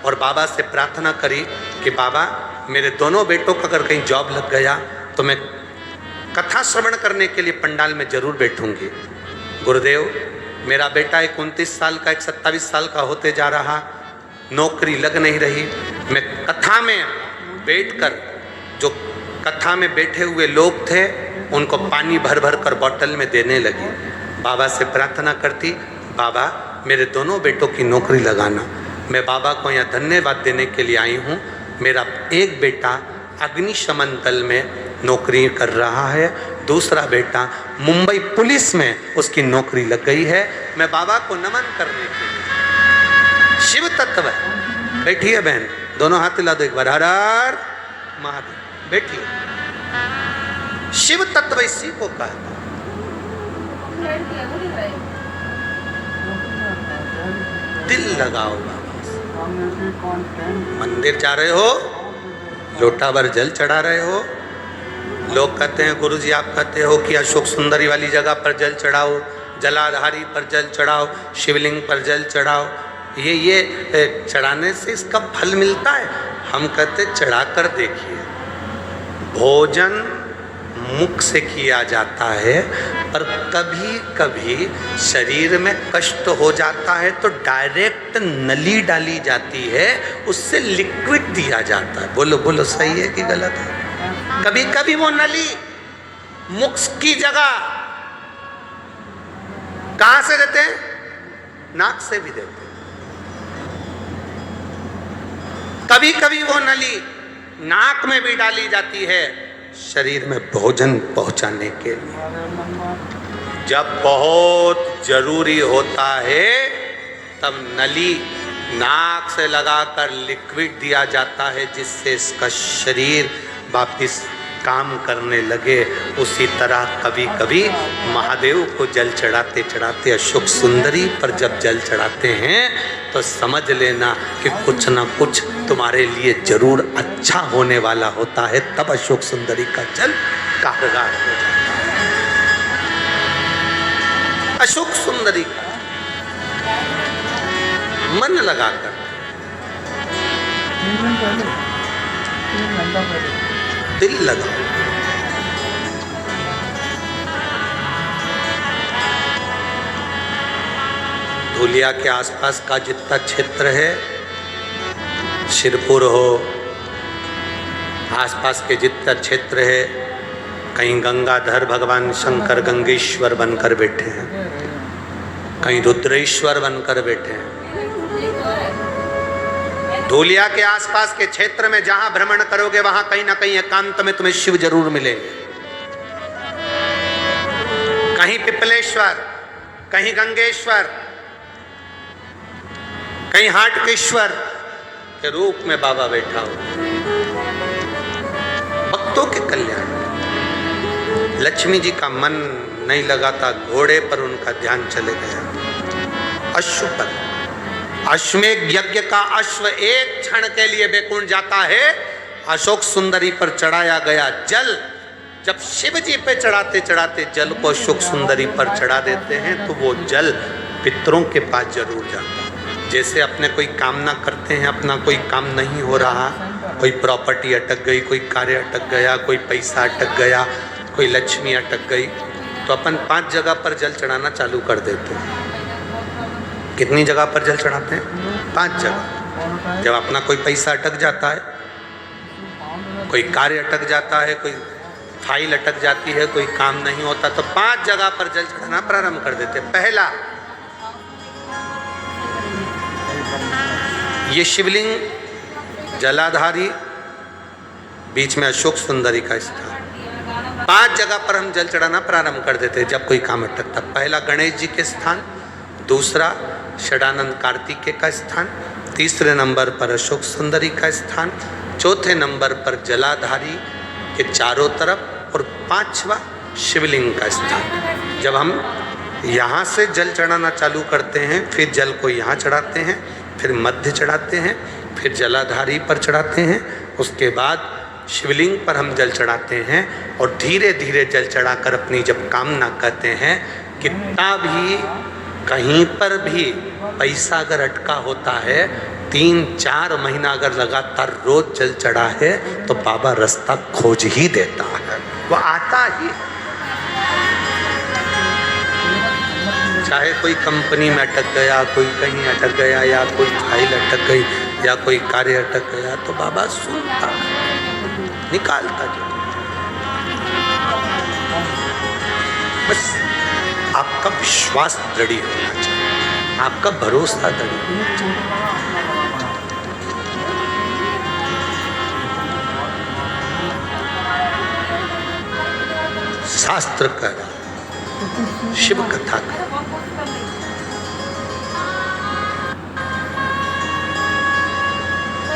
और बाबा से प्रार्थना करी कि बाबा मेरे दोनों बेटों का अगर कहीं जॉब लग गया तो मैं कथा श्रवण करने के लिए पंडाल में जरूर बैठूंगी। गुरुदेव मेरा एक 29 साल का, एक 27 साल का होते जा रहा, नौकरी लग नहीं रही। मैं कथा में बैठकर, जो कथा में बैठे हुए लोग थे उनको पानी भर भर कर बोतल में देने लगी। बाबा से प्रार्थना करती, बाबा मेरे दोनों बेटों की नौकरी लगाना। मैं बाबा को यहाँ धन्यवाद देने के लिए आई हूँ। मेरा एक बेटा अग्निशमन दल में नौकरी कर रहा है, दूसरा बेटा मुंबई पुलिस में उसकी नौकरी लग गई है। मैं बाबा को नमन करने के लिए, शिव तत्व है। बैठिए बहन, दोनों हाथ हिला दो एक बार, हर हर महादेव। बैठिए। शिव तत्व इसी को कहता। दिल लगाओ बाबा से। मंदिर जा रहे हो, लोटा भर जल चढ़ा रहे हो, लोग कहते हैं गुरुजी आप कहते हो कि अशोक सुंदरी वाली जगह पर जल चढ़ाओ, जलाधारी पर जल चढ़ाओ, शिवलिंग पर जल चढ़ाओ, ये चढ़ाने से इसका फल मिलता है। हम कहते चढ़ा कर देखिए, भोजन मुख से किया जाता है, पर कभी कभी शरीर में कष्ट हो जाता है तो डायरेक्ट नली डाली जाती है, उससे लिक्विड दिया जाता है। बोलो बोलो सही है कि गलत है? कभी कभी वो नली मुख की जगह कहां से देते हैं? नाक से भी देते हैं। कभी कभी वो नली नाक में भी डाली जाती है, शरीर में भोजन पहुंचाने के लिए। जब बहुत जरूरी होता है तब नली नाक से लगाकर लिक्विड दिया जाता है, जिससे इसका शरीर वापिस काम करने लगे। उसी तरह कभी कभी महादेव को जल चढ़ाते चढ़ाते अशोक सुंदरी पर जब जल चढ़ाते हैं तो समझ लेना कि कुछ ना कुछ तुम्हारे लिए जरूर अच्छा होने वाला होता है, तब अशोक सुंदरी का जल कारगर हो जाता है। अशोक सुंदरी का मन लगाकर दिल लगा। धूलिया के आसपास का जितना क्षेत्र है, शिरपुर हो, आसपास के जितना क्षेत्र है, कहीं गंगाधर भगवान शंकर गंगेश्वर बनकर बैठे हैं, कहीं रुद्रेश्वर बनकर बैठे हैं। धूलिया के आसपास के क्षेत्र में जहां भ्रमण करोगे वहां कहीं ना कहीं एकांत में तुम्हें शिव जरूर मिलेंगे। कहीं पिपलेश्वर, कहीं गंगेश्वर, कहीं हाटकेश्वर के रूप में बाबा बैठा हो। भक्तों के कल्याण। लक्ष्मी जी का मन नहीं लगाता, घोड़े पर उनका ध्यान चले गया। अश्व पर, अश्वमेध यज्ञ का अश्व एक क्षण के लिए बैकुंठ जाता है। अशोक सुंदरी पर चढ़ाया गया जल जब शिव जी पे चढ़ाते चढ़ाते जल को अशोक सुंदरी पर चढ़ा देते हैं तो वो जल पितरों के पास जरूर जाता है। जैसे अपने कोई कामना करते हैं, अपना कोई काम नहीं हो रहा, कोई प्रॉपर्टी अटक गई, कोई कार्य अटक गया, कोई पैसा अटक गया, कोई लक्ष्मी अटक गई, तो अपन 5 जगह पर जल चढ़ाना चालू कर देते हैं। कितनी जगह पर जल चढ़ाते हैं? 5 जगह। जब अपना कोई पैसा अटक जाता है, कोई कार्य अटक जाता है, कोई फाइल अटक जाती है, कोई काम नहीं होता, तो 5 जगह पर जल चढ़ाना प्रारंभ कर देते हैं। पहला, ये शिवलिंग जलाधारी, बीच में अशोक सुंदरी का स्थान। 5 जगह पर हम जल चढ़ाना प्रारंभ कर देते हैं जब कोई काम अटकता। पहला गणेश जी के स्थान, दूसरा षडानंद कार्तिकेय का स्थान, तीसरे नंबर पर अशोक सुंदरी का स्थान, चौथे नंबर पर जलाधारी के चारों तरफ और 5वां शिवलिंग का स्थान। जब हम यहाँ से जल चढ़ाना चालू करते हैं, फिर जल को यहाँ चढ़ाते हैं, फिर मध्य चढ़ाते हैं, फिर जलाधारी पर चढ़ाते हैं, उसके बाद शिवलिंग पर हम जल चढ़ाते हैं और धीरे धीरे जल चढ़ाकर अपनी जब कामना कहते हैं, कितना भी कहीं पर भी पैसा अगर अटका होता है, 3-4 महीना अगर लगातार रोज जल चढ़ा है तो बाबा रास्ता खोज ही देता है, वो आता ही। चाहे कोई कंपनी में अटक गया, कोई कहीं अटक गया, या कोई फाइल अटक गई, या कोई कार्य अटक गया, तो बाबा सुनता है, निकालता जो। बस आपका विश्वास दृढ़ होना चाहिए, आपका भरोसा दृढ़ होना चाहिए। शास्त्र का, शिव कथा का,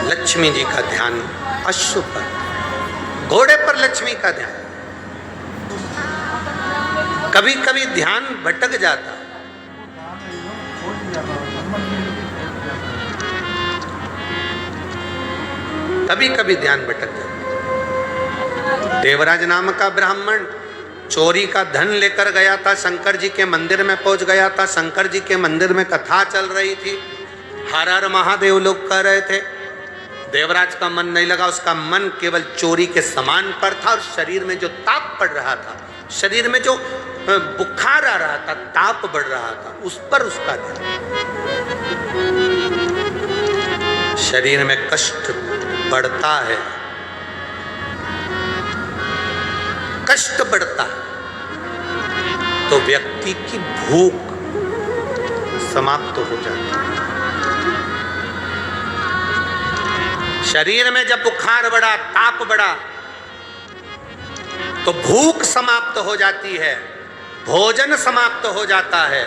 लक्ष्मी जी का ध्यान अश्व पर, घोड़े पर लक्ष्मी का ध्यान, कभी कभी ध्यान भटक जाता, कभी कभी ध्यान भटक जाता। देवराज नाम का ब्राह्मण चोरी का धन लेकर गया था, शंकर जी के मंदिर में पहुंच गया था। शंकर जी के मंदिर में कथा चल रही थी, हर हर महादेव लोग कह रहे थे। देवराज का मन नहीं लगा, उसका मन केवल चोरी के सामान पर था और शरीर में जो ताप पड़ रहा था, शरीर में जो बुखार आ रहा था, ताप बढ़ रहा था, उस पर उसका ध्यान। शरीर में कष्ट बढ़ता है, कष्ट बढ़ता है तो व्यक्ति की भूख समाप्त हो जाती है। शरीर में जब बुखार बढ़ा, ताप बढ़ा तो भूख समाप्त हो जाती है, भोजन समाप्त हो जाता है।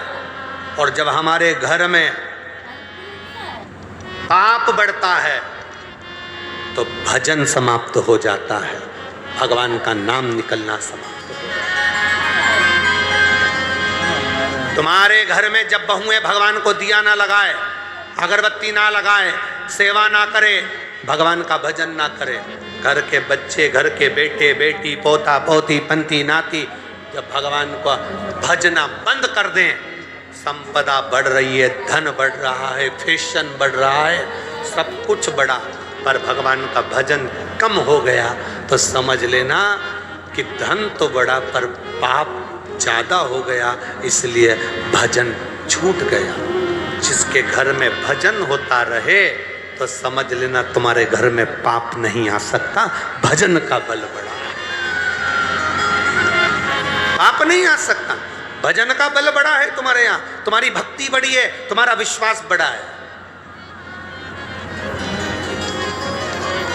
और जब हमारे घर में पाप बढ़ता है तो भजन समाप्त हो जाता है, भगवान का नाम निकलना समाप्त हो जाता है। तुम्हारे घर में जब बहुएं भगवान को दिया ना लगाए, अगरबत्ती ना लगाए, सेवा ना करे, भगवान का भजन ना करे, घर के बच्चे, घर के बेटे बेटी, पोता पोती, पंती नाती जब भगवान को भजना बंद कर दें, संपदा बढ़ रही है, धन बढ़ रहा है, फैशन बढ़ रहा है, सब कुछ बढ़ा, पर भगवान का भजन कम हो गया तो समझ लेना कि धन तो बढ़ा पर पाप ज़्यादा हो गया, इसलिए भजन छूट गया। जिसके घर में भजन होता रहे तो समझ लेना तुम्हारे घर में पाप नहीं आ सकता, भजन का बल बढ़ा है, पाप नहीं आ सकता, भजन का बल बढ़ा है तुम्हारे यहाँ, तुम्हारी भक्ति बढ़ी है, तुम्हारा विश्वास बढ़ा है।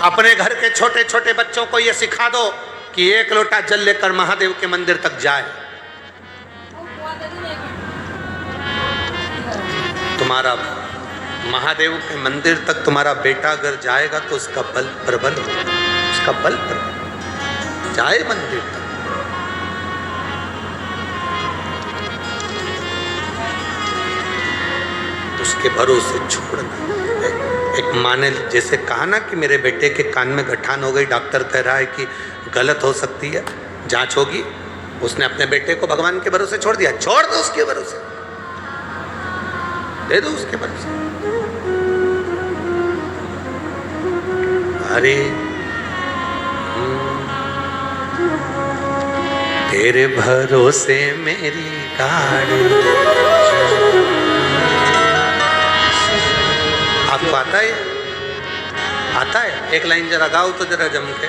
अपने घर के छोटे छोटे बच्चों को यह सिखा दो कि एक लोटा जल लेकर महादेव के मंदिर तक जाए, तुम्हारा महादेव के मंदिर तक तुम्हारा बेटा अगर जाएगा तो उसका बल प्रबल होगा, उसका बल प्रबल जाए मंदिर तक। उसके भरोसे छोड़ना। एक माँ ने जैसे कहा ना कि मेरे बेटे के कान में गठान हो गई, डॉक्टर कह रहा है कि गलत हो सकती है, जांच होगी, उसने अपने बेटे को भगवान के भरोसे छोड़ दिया। छोड़ दो उसके भरोसे, दे दो उसके भरोसे। अरे तेरे भरोसे मेरी गाड़ी। आपको आता है? आता है? एक लाइन जरा गाओ तो जरा जम के।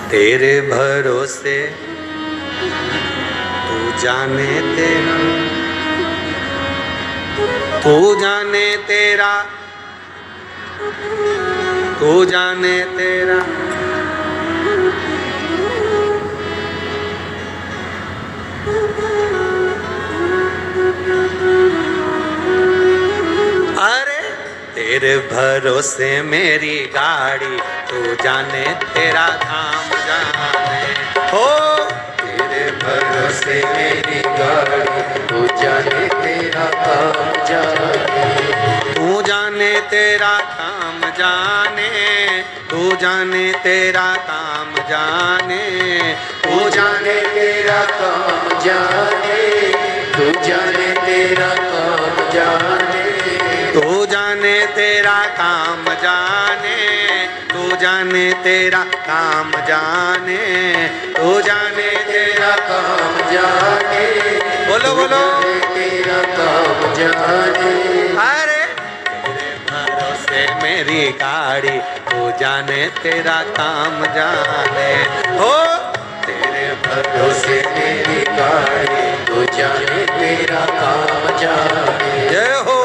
तेरे भरोसे तू जाने तेरा, तू जाने तेरा, तू जाने तेरा, अरे तेरे भरोसे मेरी गाड़ी, तू जाने तेरा काम जाने। हो तेरे भरोसे मेरी गाड़ी, तू जाने तेरा काम जाने। तू जाने तेरा काम जाने, तू जाने तेरा काम जाने, तू जाने तेरा काम जाने, तू जाने तेरा काम जाने। तू जाने तेरा काम जाने, तू जाने तेरा काम जाने, तू जाने तेरा काम जाने। बोलो बोलो तेरा काम जाने। अरे तेरे भरोसे मेरी गाड़ी, तू जाने तेरा काम जाने। हो तेरे भरोसे मेरी गाड़ी, तू जाने तेरा काम जाने। जय हो।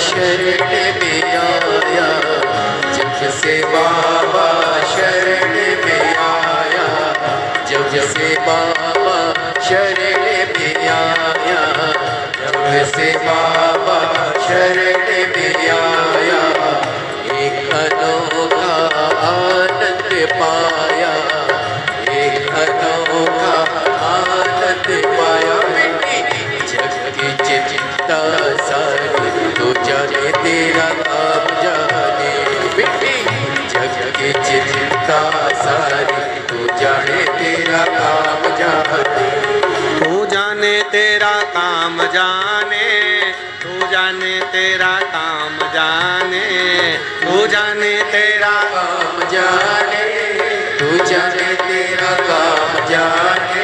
शरण में आया, जब से बाबा शरण में आया, जब से बाबा शरण में आया, जब से बाबा शरण में आया, एक अनोखा आनंद पाया, एक अनोखा आनंद पाया। जग की चिंता सारी तू जाने, तेरा काम जाने बेटी, जग की चिंता सारी तू जाने, तेरा काम जाने, तू जाने तेरा काम जाने, तू जाने तेरा काम जाने, तू जाने तेरा काम जाने, तू जाने तेरा काम जाने,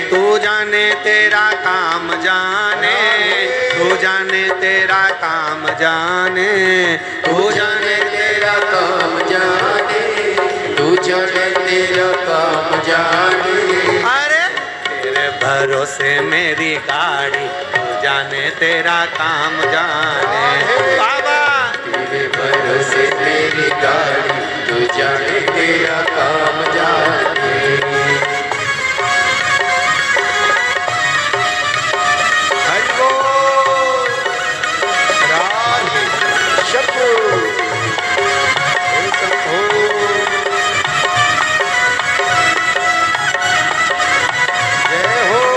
तू जाने तेरा काम जाने, तू जाने तेरा काम जाने, तू जाने तेरा काम जाने, तू जाने तेरा काम जाने। अरे तेरे भरोसे मेरी गाड़ी, तू जाने तेरा काम जाने बाबा, तेरे भरोसे मेरी गाड़ी, तू जाने तेरा काम जाने। हरि बोल राधे शब्दो जय हो।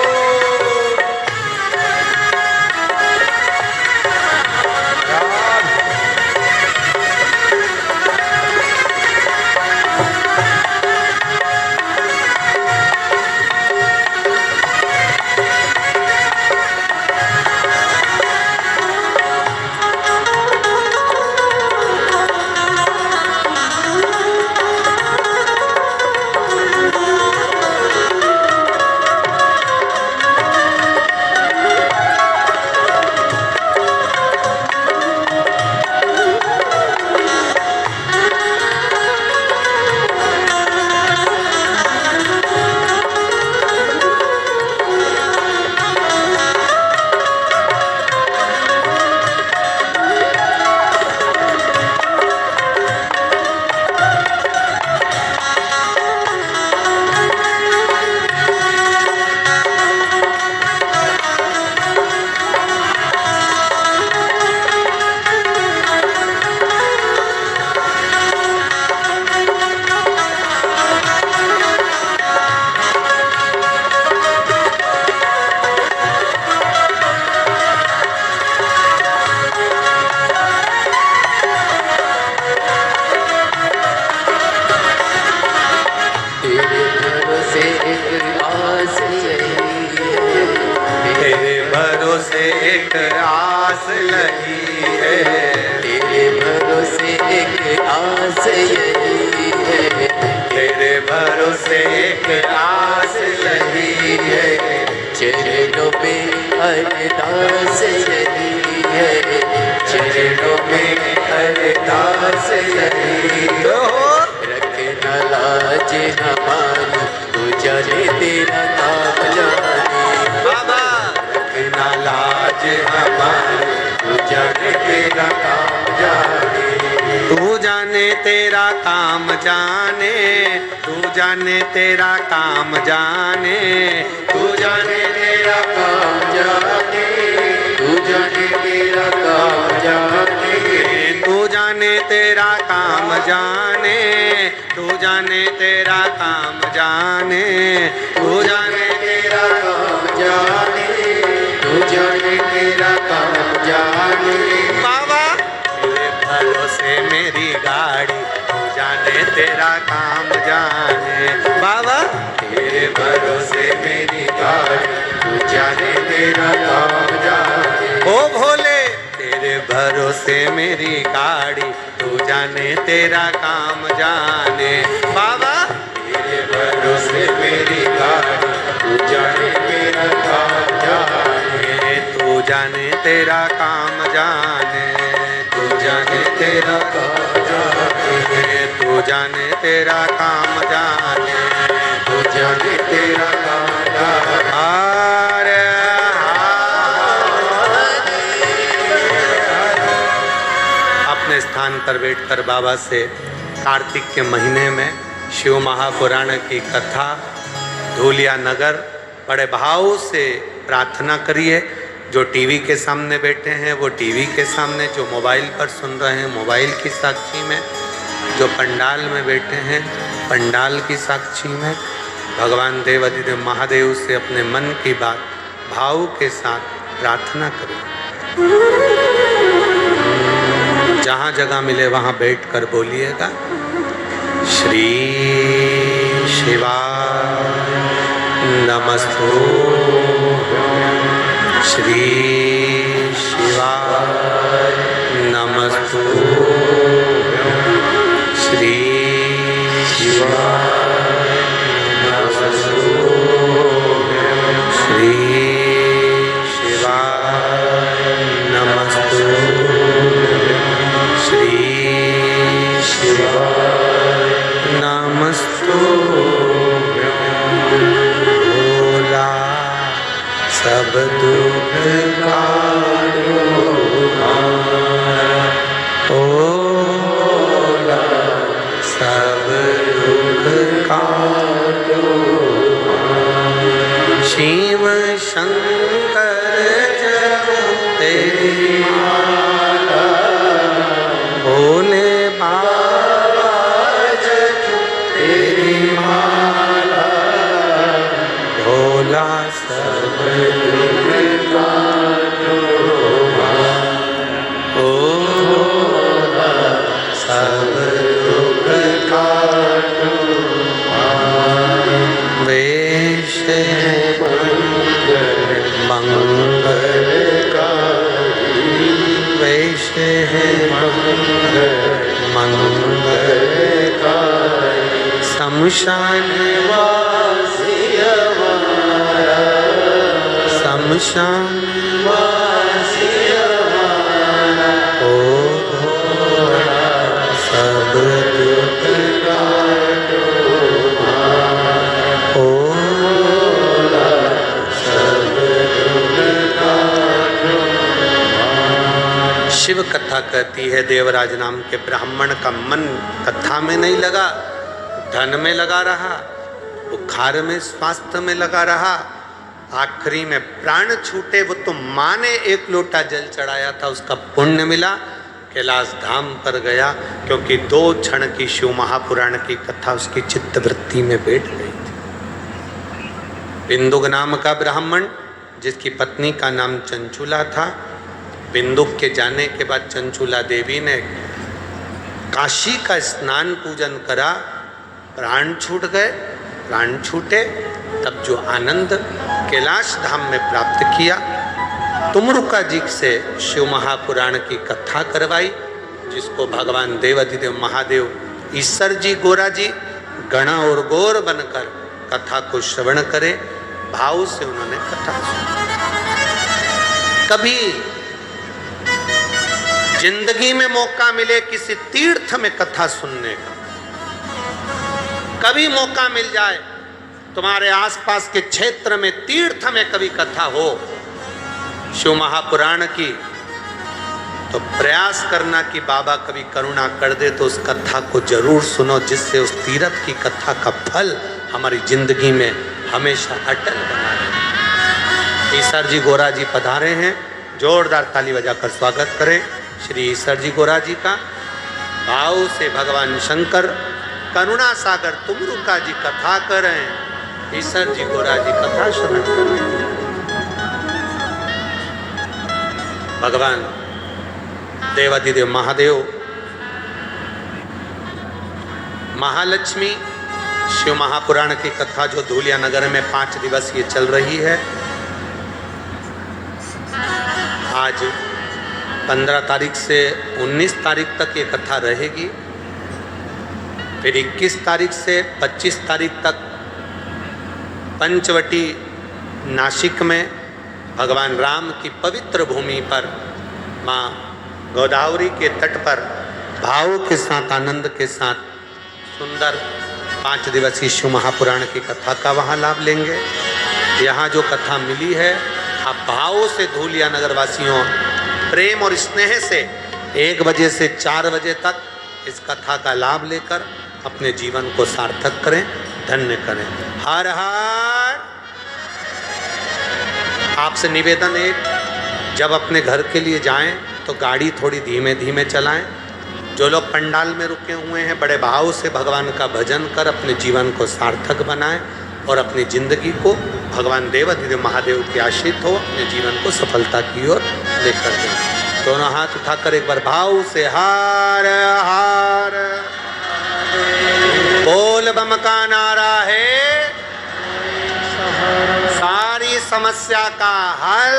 एक आस लगी है, तेरे भरोसे एक आस यही है, तेरे भरोसे एक आस लगी है, चरणों में अरदास यही है, चरणों में अरदास यही है। रखना लाज हमारी, तू जाने तेरा काम जाने बाबा रखना लाज हमारी, तू जाने तेरा काम जाने, तू जाने तेरा काम जाने, तू जाने तेरा काम जाने, तू जाने तेरा काम जाने, तू जाने तेरा काम जाने, तू जाने तेरा काम जाने, तू जाने तेरा काम जाने, तू जाने तेरा काम जाने, तू जाने तेरा काम जाने। बाबा तेरे भरोसे मेरी गाड़ी, तू जाने तेरा काम जाने बाबा, तेरे भरोसे मेरी गाड़ी, तू जाने तेरा काम जाने। ओ भोले तेरे भरोसे मेरी गाड़ी, तू जाने तेरा काम जाने बाबा, तेरे भरोसे मेरी गाड़ी, तू जाने तेरा काम जाने, तू जाने तेरा काम जाने, तू जाने तेरा काम जाने, तू जाने तेरा काम जाने, तू जाने तेरा काम जाने। हरे हरे पर बैठकर बाबा से कार्तिक के महीने में शिव महापुराण की कथा धूलिया नगर बड़े भाव से प्रार्थना करिए। जो टीवी के सामने बैठे हैं वो टीवी के सामने, जो मोबाइल पर सुन रहे हैं मोबाइल की साक्षी में, जो पंडाल में बैठे हैं पंडाल की साक्षी में भगवान देवाधिदेव महादेव से अपने मन की बात भाव के साथ प्रार्थना करिए। जहाँ जगह मिले वहाँ बैठकर बोलिएगा श्री शिवाय नमस्तुभ्यं, श्री शिवाय नमस्तुभ्यं, श्री शिवाय नमस्तुभ्यं, श्री शिवाय नमस्तुभ्यं, श्री शिवाय नमस्तुभ्यं। भोला सब दुख काटो ओ भोला सब दुख काटो। शिव शंकर जप तेरी माला, भोले बाबा जप तेरी माला, भोला सब दुख काटो ओ भोला सब दुख काटो। वेश मंगलकारी, वेश है मंगलकारी, शमशान वासी हमारा, शमशान वासी हमारा, ओ भोला सब दुख काटो ओ भोला सब दुख काटो। शिव कथा कहती है देवराज नाम के ब्राह्मण का मन कथा में नहीं लगा, धन में लगा रहा, बुखार में स्वास्थ्य में लगा रहा, आखिरी में प्राण छूटे। वो तो माँ ने एक लोटा जल चढ़ाया था, उसका पुण्य मिला, कैलाश धाम पर गया, क्योंकि 2 क्षण की शिव महापुराण की कथा उसकी चित्तवृत्ति में बैठ गई थी। बिंदुक नाम का ब्राह्मण जिसकी पत्नी का नाम चंचुला था, बिंदुक के जाने के बाद चंचुला देवी ने काशी का स्नान पूजन करा, प्राण छूट गए, प्राण छूटे, तब जो आनंद कैलाश धाम में प्राप्त किया, तुमरुका जी से शिव महापुराण की कथा करवाई, जिसको भगवान देवाधिदेव महादेव ईश्वर जी गोरा जी गणा और गौर बनकर कथा को श्रवण करे, भाव से उन्होंने कथा सुनी। कभी जिंदगी में मौका मिले किसी तीर्थ में कथा सुनने का, कभी मौका मिल जाए तुम्हारे आसपास के क्षेत्र में तीर्थ में कभी कथा हो शिव महापुराण की, तो प्रयास करना कि बाबा कभी करुणा कर दे तो उस कथा को जरूर सुनो, जिससे उस तीर्थ की कथा का फल हमारी जिंदगी में हमेशा अटल बना रहे। ईश्वर जी गोरा जी पधारे हैं, जोरदार ताली बजाकर स्वागत करें श्री ईश्वर जी गोरा जी का। भाव से भगवान शंकर करुणा सागर तुमरुका जी कथा कर रहे हैं, ईश्वर जी गोरा जी कथा श्रवण कर रहे हैं। भगवान देवाधिदेव महादेव, महालक्ष्मी शिव महापुराण की कथा जो धूलिया नगर में 5 दिवसीय चल रही है, आज 15 तारीख से 19 तारीख तक ये कथा रहेगी। फिर 21 तारीख से 25 तारीख तक पंचवटी नासिक में भगवान राम की पवित्र भूमि पर माँ गोदावरी के तट पर भाव के साथ आनंद के साथ सुंदर 5 दिवसीय शिव महापुराण की कथा का वहाँ लाभ लेंगे। यहाँ जो कथा मिली है, आप भाव से धूलिया नगर वासियों प्रेम और स्नेह से 1 बजे से 4 बजे तक इस कथा का लाभ लेकर अपने जीवन को सार्थक करें, धन्य करें। हर हर। आपसे निवेदन है, जब अपने घर के लिए जाएं तो गाड़ी थोड़ी धीमे धीमे चलाएं। जो लोग पंडाल में रुके हुए हैं, बड़े भाव से भगवान का भजन कर अपने जीवन को सार्थक बनाएं और अपनी जिंदगी को भगवान देवाधिदेव महादेव की आश्रित हो अपने जीवन को सफलता की ओर लेकर जाएं। दोनों हाथ उठाकर एक बार भाव से हर हर बोल बम का नारा है, सारी समस्या का हल